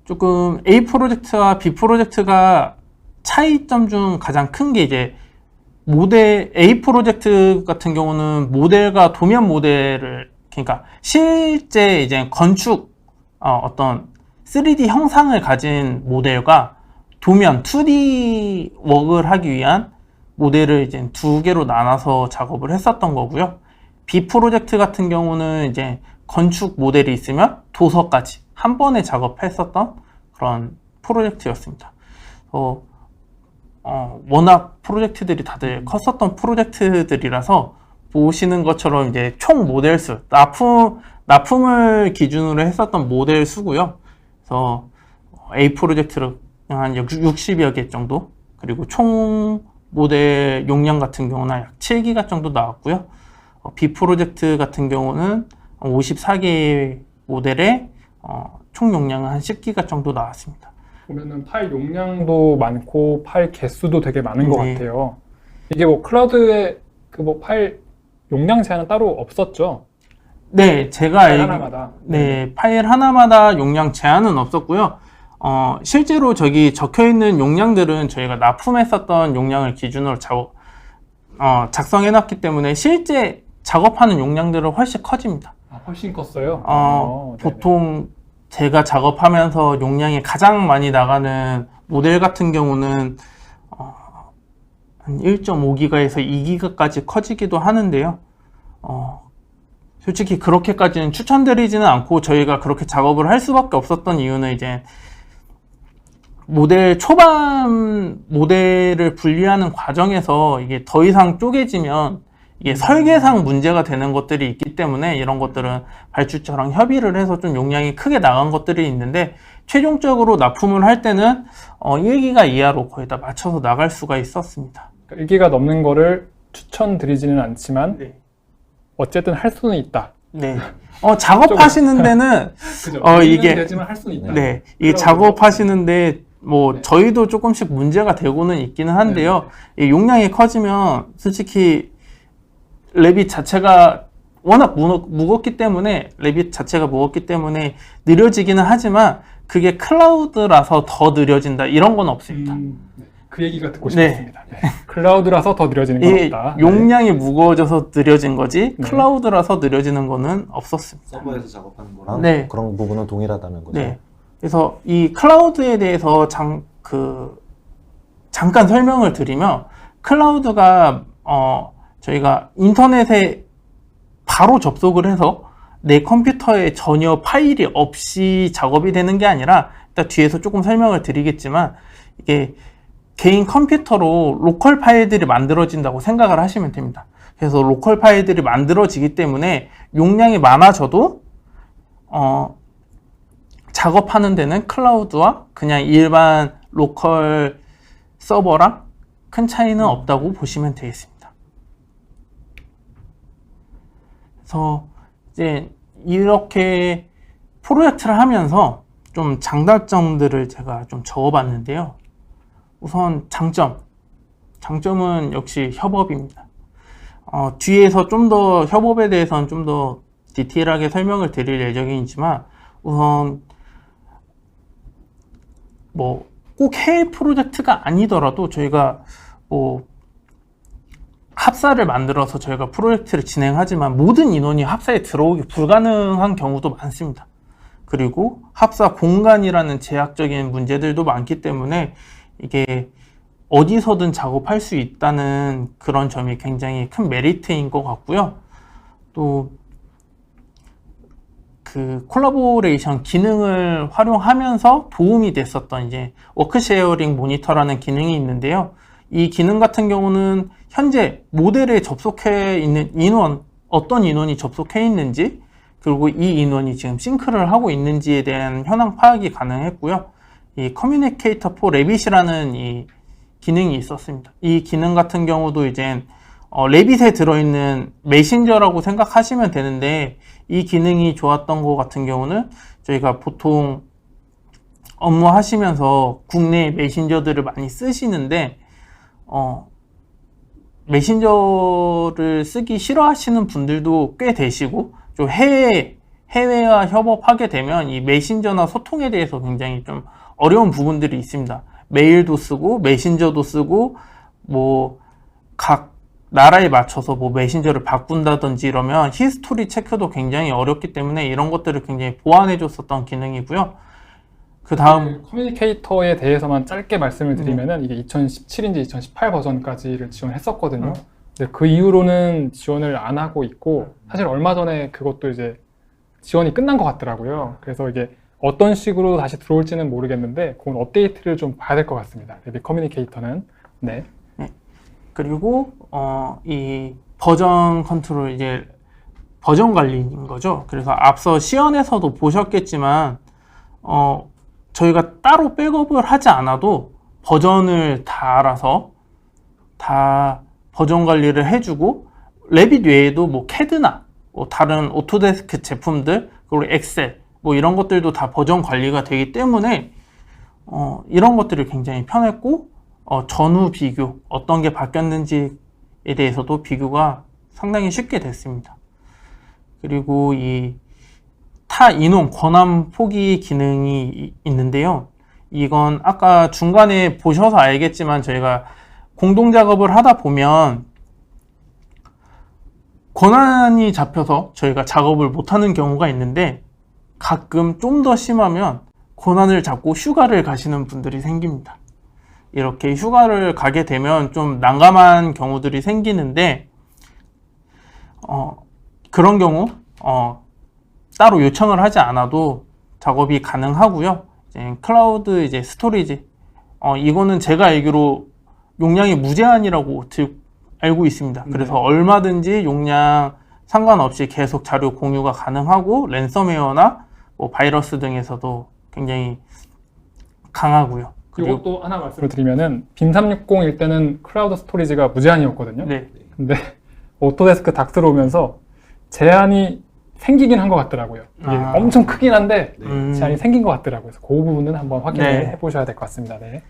조금 A 프로젝트와 B 프로젝트가 차이점 중 가장 큰 게 이제 A 프로젝트 같은 경우는 모델과 도면 모델을, 그러니까 실제 이제 건축 어떤 3D 형상을 가진 모델과 도면 2D 웍을 하기 위한 모델을 이제 두 개로 나눠서 작업을 했었던 거고요. B 프로젝트 같은 경우는 이제 건축 모델이 있으면 도서까지 한 번에 작업했었던 그런 프로젝트였습니다. 워낙 프로젝트들이 다들 컸었던 프로젝트들이라서 보시는 것처럼 이제 총 모델 수, 납품을 기준으로 했었던 모델 수고요. 그래서 A 프로젝트를 한 60여 개 정도, 그리고 총 모델 용량 같은 경우는 약 7기가 정도 나왔고요. B 프로젝트 같은 경우는 54개의 모델에 총 용량은 한 10기가 정도 나왔습니다. 보면은 파일 용량도 많고 파일 개수도 되게 많은 것 네. 같아요. 이게 뭐 클라우드에 그 뭐 파일 용량 제한은 따로 없었죠? 네, 제가 파일 하나마다. 네, 파일 하나마다 용량 제한은 없었고요. 실제로 저기 적혀 있는 용량들은 저희가 납품했었던 용량을 기준으로 작성해 놨기 때문에 실제 작업하는 용량들은 훨씬 커집니다. 훨씬 컸어요? 보통 제가 작업하면서 용량이 가장 많이 나가는 모델 같은 경우는 한 1.5기가에서 2기가까지 커지기도 하는데요. 솔직히 그렇게까지는 추천드리지는 않고 저희가 그렇게 작업을 할 수밖에 없었던 이유는 이제 초반 모델을 분리하는 과정에서 이게 더 이상 쪼개지면 이게 설계상 문제가 되는 것들이 있기 때문에 이런 것들은 발주처랑 협의를 해서 좀 용량이 크게 나간 것들이 있는데, 최종적으로 납품을 할 때는 1기가 이하로 거의 다 맞춰서 나갈 수가 있었습니다. 1기가 넘는 거를 추천드리지는 않지만 네. 어쨌든 할 수는 있다. 네. 작업하시는 데는 그죠? 이게 되지만 할 수는 있다. 네, 이게 작업하시는데 뭐 네. 저희도 조금씩 문제가 되고는 있기는 한데요. 이 용량이 커지면 솔직히 레빗 자체가 워낙 무겁기 때문에 느려지기는 하지만 그게 클라우드라서 더 느려진다 이런 건 없습니다. 그 얘기가 듣고 네. 싶었습니다. 네. 클라우드라서 더 느려지는 건 이 없다. 용량이 무거워져서 느려진 거지 네. 클라우드라서 느려지는 거는 없었습니다. 서버에서 작업하는 거랑 네. 그런 부분은 동일하다는 거죠. 네. 그래서 이 클라우드에 대해서 잠깐 설명을 드리면, 클라우드가 저희가 인터넷에 바로 접속을 해서 내 컴퓨터에 전혀 파일이 없이 작업이 되는 게 아니라, 일단 뒤에서 조금 설명을 드리겠지만, 이게 개인 컴퓨터로 로컬 파일들이 만들어진다고 생각을 하시면 됩니다. 그래서 로컬 파일들이 만들어지기 때문에 용량이 많아져도 작업하는 데는 클라우드와 그냥 일반 로컬 서버랑 큰 차이는 없다고 보시면 되겠습니다. 그래서 이제 이렇게 프로젝트를 하면서 좀 장단점들을 제가 좀 적어봤는데요. 우선 장점은 역시 협업입니다. 뒤에서 좀 더 협업에 대해서는 좀 더 디테일하게 설명을 드릴 예정이지만 우선 뭐 꼭 해외 프로젝트가 아니더라도 저희가 뭐 합사를 만들어서 저희가 프로젝트를 진행하지만 모든 인원이 합사에 들어오기 불가능한 경우도 많습니다. 그리고 합사 공간이라는 제약적인 문제들도 많기 때문에 이게 어디서든 작업할 수 있다는 그런 점이 굉장히 큰 메리트인 것 같고요. 또 그 콜라보레이션 기능을 활용하면서 도움이 됐었던 이제 워크 쉐어링 모니터라는 기능이 있는데요. 이 기능 같은 경우는 현재 모델에 접속해 있는 인원, 어떤 인원이 접속해 있는지, 그리고 이 인원이 지금 싱크를 하고 있는지에 대한 현황 파악이 가능했고요. 이 커뮤니케이터 포 레빗이라는 이 기능이 있었습니다. 이 기능 같은 경우도 이제 레빗에 들어있는 메신저라고 생각하시면 되는데, 이 기능이 좋았던 것 같은 경우는 저희가 보통 업무하시면서 국내 메신저들을 많이 쓰시는데 메신저를 쓰기 싫어하시는 분들도 꽤 되시고, 좀 해외와 협업하게 되면 이 메신저나 소통에 대해서 굉장히 좀 어려운 부분들이 있습니다. 메일도 쓰고 메신저도 쓰고 뭐 각 나라에 맞춰서 뭐 메신저를 바꾼다든지 이러면 히스토리 체크도 굉장히 어렵기 때문에 이런 것들을 굉장히 보완해 줬었던 기능이고요. 그 다음 커뮤니케이터에 대해서만 짧게 말씀을 드리면은 이게 2017인지 2018 버전까지를 지원했었거든요. 근데 그 이후로는 지원을 안 하고 있고, 사실 얼마 전에 그것도 이제 지원이 끝난 것 같더라고요. 그래서 이게 어떤 식으로 다시 들어올지는 모르겠는데 그건 업데이트를 좀 봐야 될 것 같습니다. 레빗 커뮤니케이터는. 네. 그리고 이 버전 컨트롤, 이제 버전 관리인 거죠. 그래서 앞서 시연에서도 보셨겠지만 저희가 따로 백업을 하지 않아도 버전을 다 알아서 다 버전 관리를 해주고, 레빗 외에도 뭐 캐드나 뭐 다른 오토데스크 제품들, 그리고 엑셀 뭐 이런 것들도 다 버전 관리가 되기 때문에 이런 것들이 굉장히 편했고, 전후 비교, 어떤 게 바뀌었는지에 대해서도 비교가 상당히 쉽게 됐습니다. 그리고 이 타 인원 권한 포기 기능이 있는데요. 이건 아까 중간에 보셔서 알겠지만 저희가 공동 작업을 하다 보면 권한이 잡혀서 저희가 작업을 못하는 경우가 있는데, 가끔 좀 더 심하면 권한을 잡고 휴가를 가시는 분들이 생깁니다. 이렇게 휴가를 가게 되면 좀 난감한 경우들이 생기는데, 그런 경우 따로 요청을 하지 않아도 작업이 가능하고요. 이제 클라우드 이제 스토리지, 이거는 제가 알기로 용량이 무제한이라고 알고 있습니다. 그래서 얼마든지 용량 상관없이 계속 자료 공유가 가능하고, 랜섬웨어나 뭐 바이러스 등에서도 굉장히 강하고요. 그리고 또 하나 말씀을 드리면은 빔 360일 때는 클라우드 스토리지가 무제한이었거든요. 네. 근데 오토데스크 닥 들어오면서 제한이 생기긴 한 것 같더라고요. 이게 엄청 크긴 한데 제한이 생긴 것 같더라고요. 그래서 그 부분은 한번 확인해 보셔야 될 것 같습니다. 네.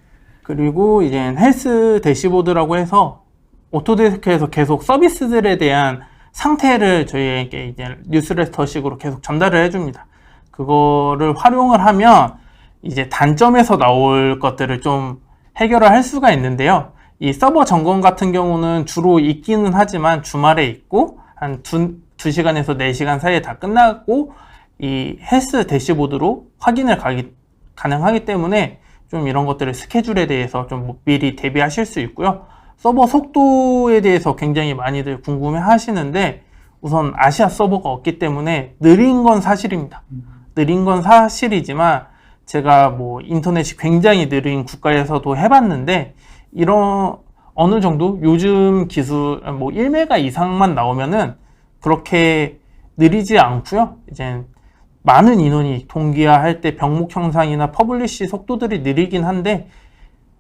그리고 이제 헬스 대시보드라고 해서 오토데스크에서 계속 서비스들에 대한 상태를 저희에게 이제 뉴스레터식으로 계속 전달을 해줍니다. 그거를 활용을 하면 이제 단점에서 나올 것들을 좀 해결을 할 수가 있는데요. 이 서버 점검 같은 경우는 주로 있기는 하지만 주말에 있고 한 2시간에서 4시간 사이에 다 끝나고, 이 헬스 대시보드로 확인을 가능하기 때문에 좀 이런 것들을 스케줄에 대해서 좀 미리 대비하실 수 있고요. 서버 속도에 대해서 굉장히 많이들 궁금해 하시는데, 우선 아시아 서버가 없기 때문에 느린 건 사실입니다. 느린 건 사실이지만 제가 뭐 인터넷이 굉장히 느린 국가에서도 해봤는데, 이런 어느 정도 요즘 기술 뭐 1메가 이상만 나오면은 그렇게 느리지 않고요. 이제 많은 인원이 동기화할 때 병목 형상이나 퍼블리시 속도들이 느리긴 한데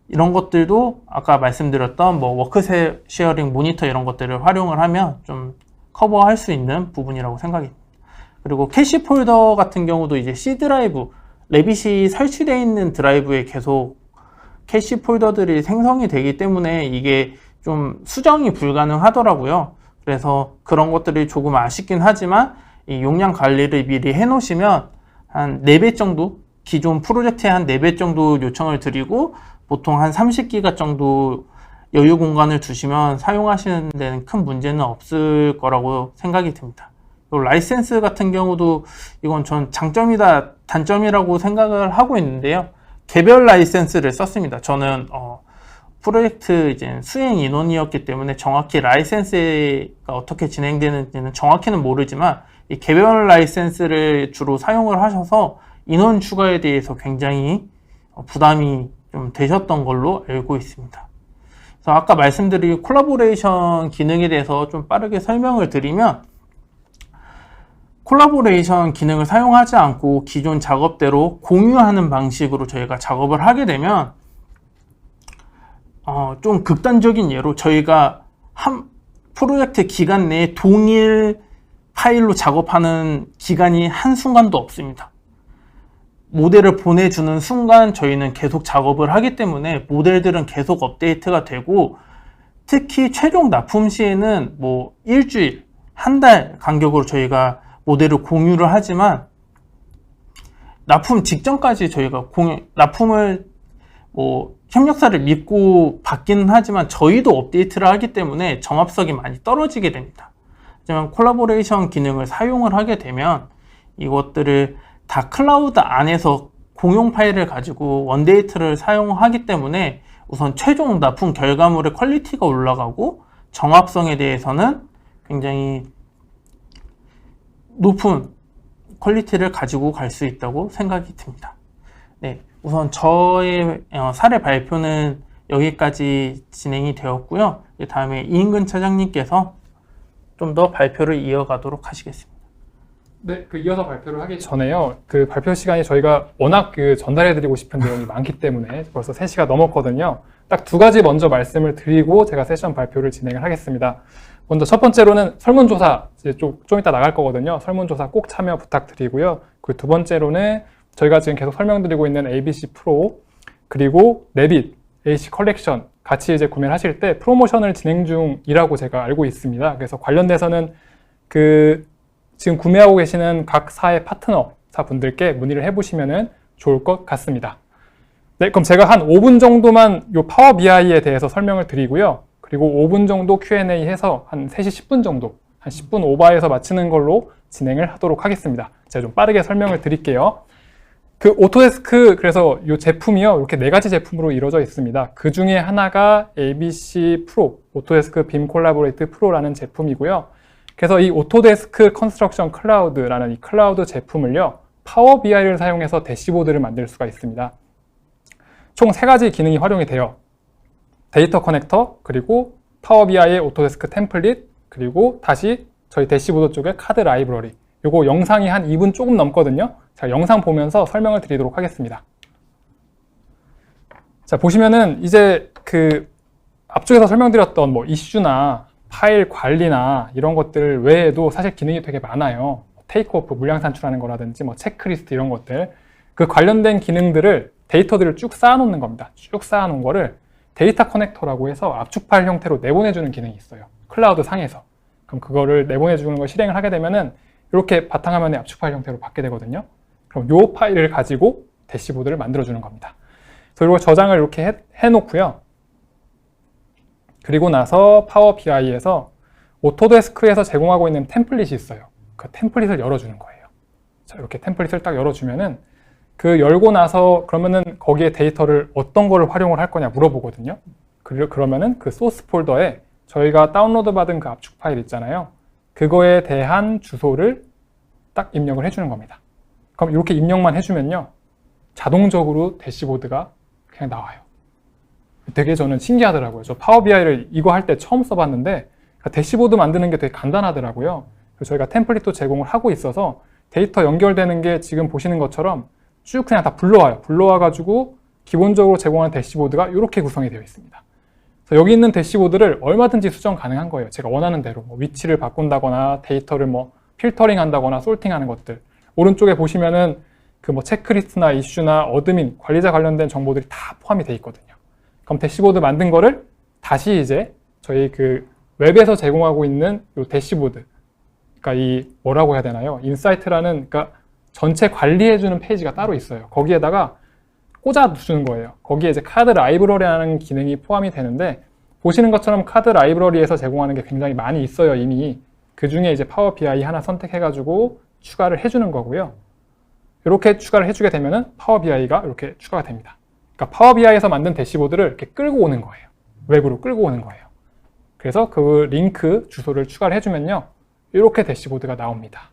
이런 것들도 아까 말씀드렸던 뭐 워크 쉐어링 모니터 이런 것들을 활용을 하면 좀 커버할 수 있는 부분이라고 생각이 듭니다. 그리고 캐시 폴더 같은 경우도 이제 C 드라이브, 레빗이 설치되어 있는 드라이브에 계속 캐시 폴더들이 생성이 되기 때문에 이게 좀 수정이 불가능하더라고요. 그래서 그런 것들이 조금 아쉽긴 하지만 이 용량 관리를 미리 해 놓으시면 한 4배 정도, 기존 프로젝트에 한 4배 정도 요청을 드리고 보통 한 30기가 정도 여유 공간을 두시면 사용하시는 데는 큰 문제는 없을 거라고 생각이 듭니다. 라이센스 같은 경우도 이건 전 장점이다 단점이라고 생각을 하고 있는데요. 개별 라이센스를 썼습니다. 저는 프로젝트 이제 수행 인원이었기 때문에 정확히 라이센스가 어떻게 진행되는지는 정확히는 모르지만 이 개별 라이센스를 주로 사용을 하셔서 인원 추가에 대해서 굉장히 부담이 좀 되셨던 걸로 알고 있습니다. 그래서 아까 말씀드린 콜라보레이션 기능에 대해서 좀 빠르게 설명을 드리면 콜라보레이션 기능을 사용하지 않고 기존 작업대로 공유하는 방식으로 저희가 작업을 하게 되면 좀 극단적인 예로 저희가 한 프로젝트 기간 내에 동일 파일로 작업하는 기간이 한순간도 없습니다. 모델을 보내주는 순간 저희는 계속 작업을 하기 때문에 모델들은 계속 업데이트가 되고 특히 최종 납품 시에는 뭐 일주일, 한 달 간격으로 저희가 모델을 공유를 하지만 납품 직전까지 저희가 납품을 뭐 협력사를 믿고 받기는 하지만 저희도 업데이트를 하기 때문에 정합성이 많이 떨어지게 됩니다. 하지만 콜라보레이션 기능을 사용을 하게 되면 이것들을 다 클라우드 안에서 공용 파일을 가지고 원데이트를 사용하기 때문에 우선 최종 납품 결과물의 퀄리티가 올라가고 정합성에 대해서는 굉장히 높은 퀄리티를 가지고 갈 수 있다고 생각이 듭니다. 네, 우선 저의 사례 발표는 여기까지 진행이 되었고요. 다음에 이인근 차장님께서 좀 더 발표를 이어가도록 하시겠습니다. 네, 이어서 발표를 하기 전에요. 그 발표 시간이 저희가 워낙 전달해드리고 싶은 내용이 많기 때문에 벌써 3시가 넘었거든요. 딱 2가지 먼저 말씀을 드리고 제가 세션 발표를 진행을 하겠습니다. 먼저 첫 번째로는 설문조사 이제 좀 이따 나갈 거거든요. 설문조사 꼭 참여 부탁드리고요. 그 2번째로는 저희가 지금 계속 설명드리고 있는 ABC 프로 그리고 레빗, AC 컬렉션 같이 이제 구매를 하실 때 프로모션을 진행 중이라고 제가 알고 있습니다. 그래서 관련돼서는 지금 구매하고 계시는 각 사의 파트너사 분들께 문의를 해보시면 좋을 것 같습니다. 네, 그럼 제가 한 5분 정도만 이 파워 BI에 대해서 설명을 드리고요. 그리고 5분 정도 Q&A 해서 한 3시 10분 정도, 한 10분 오버해서 마치는 걸로 진행을 하도록 하겠습니다. 제가 좀 빠르게 설명을 드릴게요. 오토데스크, 그래서 이 제품이요, 이렇게 4가지 제품으로 이루어져 있습니다. 그 중에 하나가 ABC 프로, 오토데스크 빔 콜라보레이트 프로라는 제품이고요. 그래서 이 오토데스크 컨스트럭션 클라우드라는 이 클라우드 제품을요, 파워 BI를 사용해서 대시보드를 만들 수가 있습니다. 총 3가지 기능이 활용이 돼요. 데이터 커넥터, 그리고 파워 BI의 오토데스크 템플릿, 그리고 다시 저희 대시보드 쪽에 카드 라이브러리. 요거 영상이 한 2분 조금 넘거든요. 자, 영상 보면서 설명을 드리도록 하겠습니다. 자, 보시면은 이제 앞쪽에서 설명드렸던 뭐 이슈나 파일 관리나 이런 것들 외에도 사실 기능이 되게 많아요. 테이크오프, 물량 산출하는 거라든지 뭐 체크리스트 이런 것들. 그 관련된 기능들을 데이터들을 쭉 쌓아놓는 겁니다. 쭉 쌓아놓은 거를 데이터 커넥터라고 해서 압축 파일 형태로 내보내주는 기능이 있어요. 클라우드 상에서. 그럼 그거를 내보내주는 걸 실행을 하게 되면은 이렇게 바탕화면의 압축 파일 형태로 받게 되거든요. 그럼 이 파일을 가지고 대시보드를 만들어주는 겁니다. 그래서 이거 저장을 이렇게 해놓고요. 그리고 나서 파워 BI에서 오토데스크에서 제공하고 있는 템플릿이 있어요. 그 템플릿을 열어주는 거예요. 자, 이렇게 템플릿을 딱 열어주면은 열고 나서 그러면은 거기에 데이터를 어떤 거를 활용을 할 거냐 물어보거든요. 그러면은 그 소스 폴더에 저희가 다운로드 받은 그 압축 파일 있잖아요. 그거에 대한 주소를 딱 입력을 해주는 겁니다. 그럼 이렇게 입력만 해주면요, 자동적으로 대시보드가 그냥 나와요. 되게 저는 신기하더라고요. 저 파워비아이를 이거 할 때 처음 써봤는데 대시보드 만드는 게 되게 간단하더라고요. 그래서 저희가 템플릿도 제공을 하고 있어서 데이터 연결되는 게 지금 보시는 것처럼 쭉 그냥 다 불러와요. 불러와가지고 기본적으로 제공하는 대시보드가 이렇게 구성이 되어 있습니다. 그래서 여기 있는 대시보드를 얼마든지 수정 가능한 거예요. 제가 원하는 대로 뭐 위치를 바꾼다거나 데이터를 뭐 필터링 한다거나 솔팅하는 것들. 오른쪽에 보시면은 그 뭐 체크리스트나 이슈나 어드민, 관리자 관련된 정보들이 다 포함이 되어 있거든요. 그럼 대시보드 만든 거를 다시 이제 저희 그 웹에서 제공하고 있는 이 대시보드, 그러니까 이 뭐라고 해야 되나요? 인사이트라는, 그러니까 전체 관리해주는 페이지가 따로 있어요. 거기에다가 꽂아주는 거예요. 거기에 이제 카드 라이브러리라는 기능이 포함이 되는데, 보시는 것처럼 카드 라이브러리에서 제공하는 게 굉장히 많이 있어요, 이미. 그 중에 이제 파워 BI 하나 선택해가지고 추가를 해주는 거고요. 이렇게 추가를 해주게 되면은 파워 BI가 이렇게 추가가 됩니다. 그러니까 파워 BI에서 만든 대시보드를 이렇게 끌고 오는 거예요. 웹으로 끌고 오는 거예요. 그래서 그 링크 주소를 추가를 해주면요, 이렇게 대시보드가 나옵니다.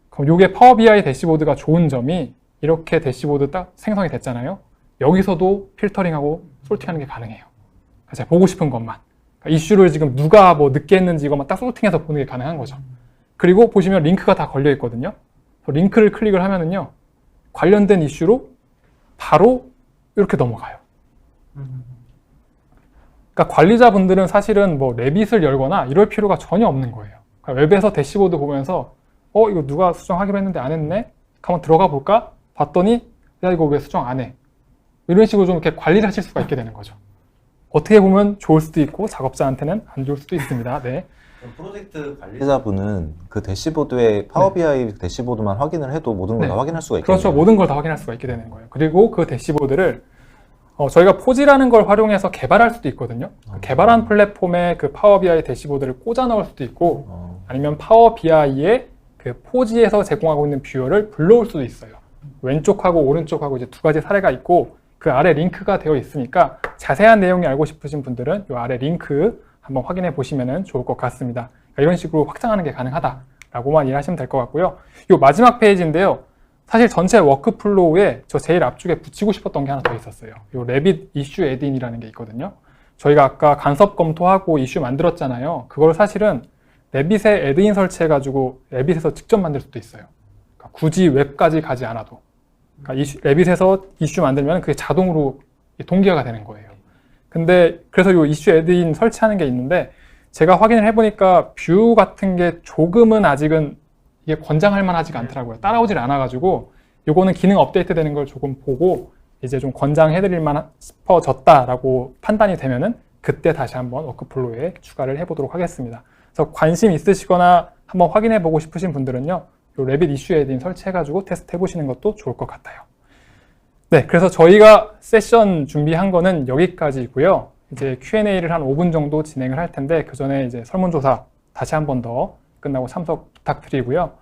그럼 이게 파워 BI 대시보드가 좋은 점이 이렇게 대시보드 딱 생성이 됐잖아요. 여기서도 필터링하고 소팅하는 게 가능해요. 제가 보고 싶은 것만. 그러니까 이슈를 지금 누가 뭐 늦게 했는지 이것만 딱 소팅해서 보는 게 가능한 거죠. 그리고 보시면 링크가 다 걸려 있거든요. 링크를 클릭을 하면은요, 관련된 이슈로 바로 이렇게 넘어가요. 그러니까 관리자분들은 사실은 뭐 레빗을 열거나 이럴 필요가 전혀 없는 거예요. 그러니까 웹에서 대시보드 보면서 이거 누가 수정하기로 했는데 안 했네? 한번 들어가 볼까? 봤더니 야, 이거 왜 수정 안 해? 이런 식으로 좀 이렇게 관리를 하실 수가 있게 되는 거죠. 어떻게 보면 좋을 수도 있고 작업자한테는 안 좋을 수도 있습니다. 네. 프로젝트 관리자분은 그 대시보드에 파워 BI 대시보드만 확인을 해도 모든 걸 다 확인할 수가 있겠네요. 그렇죠. 모든 걸 다 확인할 수가 있게 되는 거예요. 그리고 그 대시보드를 저희가 포지라는 걸 활용해서 개발할 수도 있거든요. 개발한 플랫폼에 그 파워 BI 대시보드를 꽂아 넣을 수도 있고, 아니면 파워 BI에 그 포지에서 제공하고 있는 뷰어를 불러올 수도 있어요. 왼쪽하고 오른쪽하고 이제 두 가지 사례가 있고, 그 아래 링크가 되어 있으니까 자세한 내용이 알고 싶으신 분들은 이 아래 링크 한번 확인해 보시면 좋을 것 같습니다. 그러니까 이런 식으로 확장하는 게 가능하다라고만 이해하시면 될 것 같고요. 이 마지막 페이지인데요. 사실 전체 워크플로우에 저 제일 앞쪽에 붙이고 싶었던 게 하나 더 있었어요. 이 레빗 이슈 애드인이라는 게 있거든요. 저희가 아까 간섭 검토하고 이슈 만들었잖아요. 그걸 사실은 레빗에 애드인 설치해가지고 레빗에서 직접 만들 수도 있어요. 그러니까 굳이 웹까지 가지 않아도. 그러니까 레빗에서 이슈 만들면 그게 자동으로 동기화가 되는 거예요. 근데 그래서 이 이슈 애드인 설치하는 게 있는데, 제가 확인을 해보니까 뷰 같은 게 조금은 아직은 이게 권장할 만하지가 않더라고요. 따라오질 않아가지고 요거는 기능 업데이트 되는 걸 조금 보고 이제 좀 권장해드릴 만 싶어졌다라고 판단이 되면은 그때 다시 한번 워크플로우에 추가를 해보도록 하겠습니다. 그래서 관심 있으시거나 한번 확인해보고 싶으신 분들은요, 요 레빗 이슈 애드인 설치해가지고 테스트 해보시는 것도 좋을 것 같아요. 네, 그래서 저희가 세션 준비한 거는 여기까지고요. 이제 Q&A를 한 5분 정도 진행을 할 텐데, 그 전에 이제 설문조사 다시 한 번 더 끝나고 참석 부탁드리고요.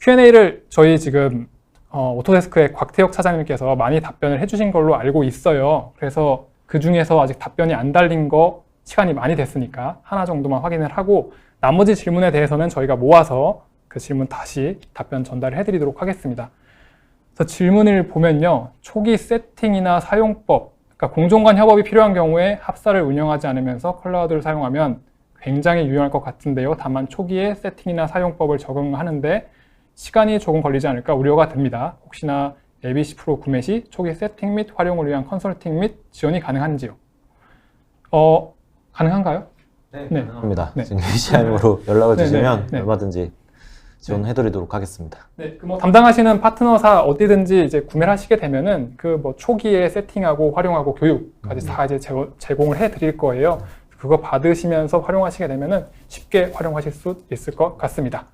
Q&A를 저희 지금 오토데스크의 곽태혁 차장님께서 많이 답변을 해주신 걸로 알고 있어요. 그래서 그 중에서 아직 답변이 안 달린 거 시간이 많이 됐으니까 하나 정도만 확인을 하고, 나머지 질문에 대해서는 저희가 모아서 그 질문 다시 답변 전달을 해드리도록 하겠습니다. 그래서 질문을 보면요, 초기 세팅이나 사용법, 그러니까 공정 간 협업이 필요한 경우에 합사를 운영하지 않으면서 클라우드를 사용하면 굉장히 유용할 것 같은데요. 다만 초기에 세팅이나 사용법을 적응하는데 시간이 조금 걸리지 않을까 우려가 됩니다. 혹시나 ABC 프로 구매 시 초기 세팅 및 활용을 위한 컨설팅 및 지원이 가능한지요? 가능한가요? 네, 네. 가능합니다. 네. 지금 CIM으로 연락을 네, 주시면 네. 얼마든지 지원해드리도록 하겠습니다. 네, 그 뭐 담당하시는 파트너사 어디든지 이제 구매를 하시게 되면은 그 뭐 초기에 세팅하고 활용하고 교육까지 다 이제 제공을 해드릴 거예요. 그거 받으시면서 활용하시게 되면은 쉽게 활용하실 수 있을 것 같습니다.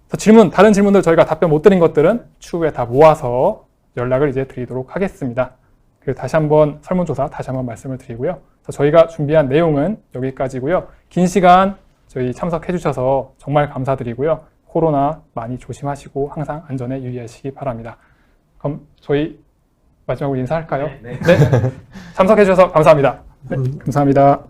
그래서 다른 질문들 저희가 답변 못 드린 것들은 추후에 다 모아서 연락을 이제 드리도록 하겠습니다. 그리고 다시 한번 설문조사 다시 한번 말씀을 드리고요. 그래서 저희가 준비한 내용은 여기까지고요. 긴 시간 저희 참석해 주셔서 정말 감사드리고요. 코로나 많이 조심하시고 항상 안전에 유의하시기 바랍니다. 그럼 저희 마지막으로 인사할까요? 네. 참석해 주셔서 감사합니다. 네, 감사합니다.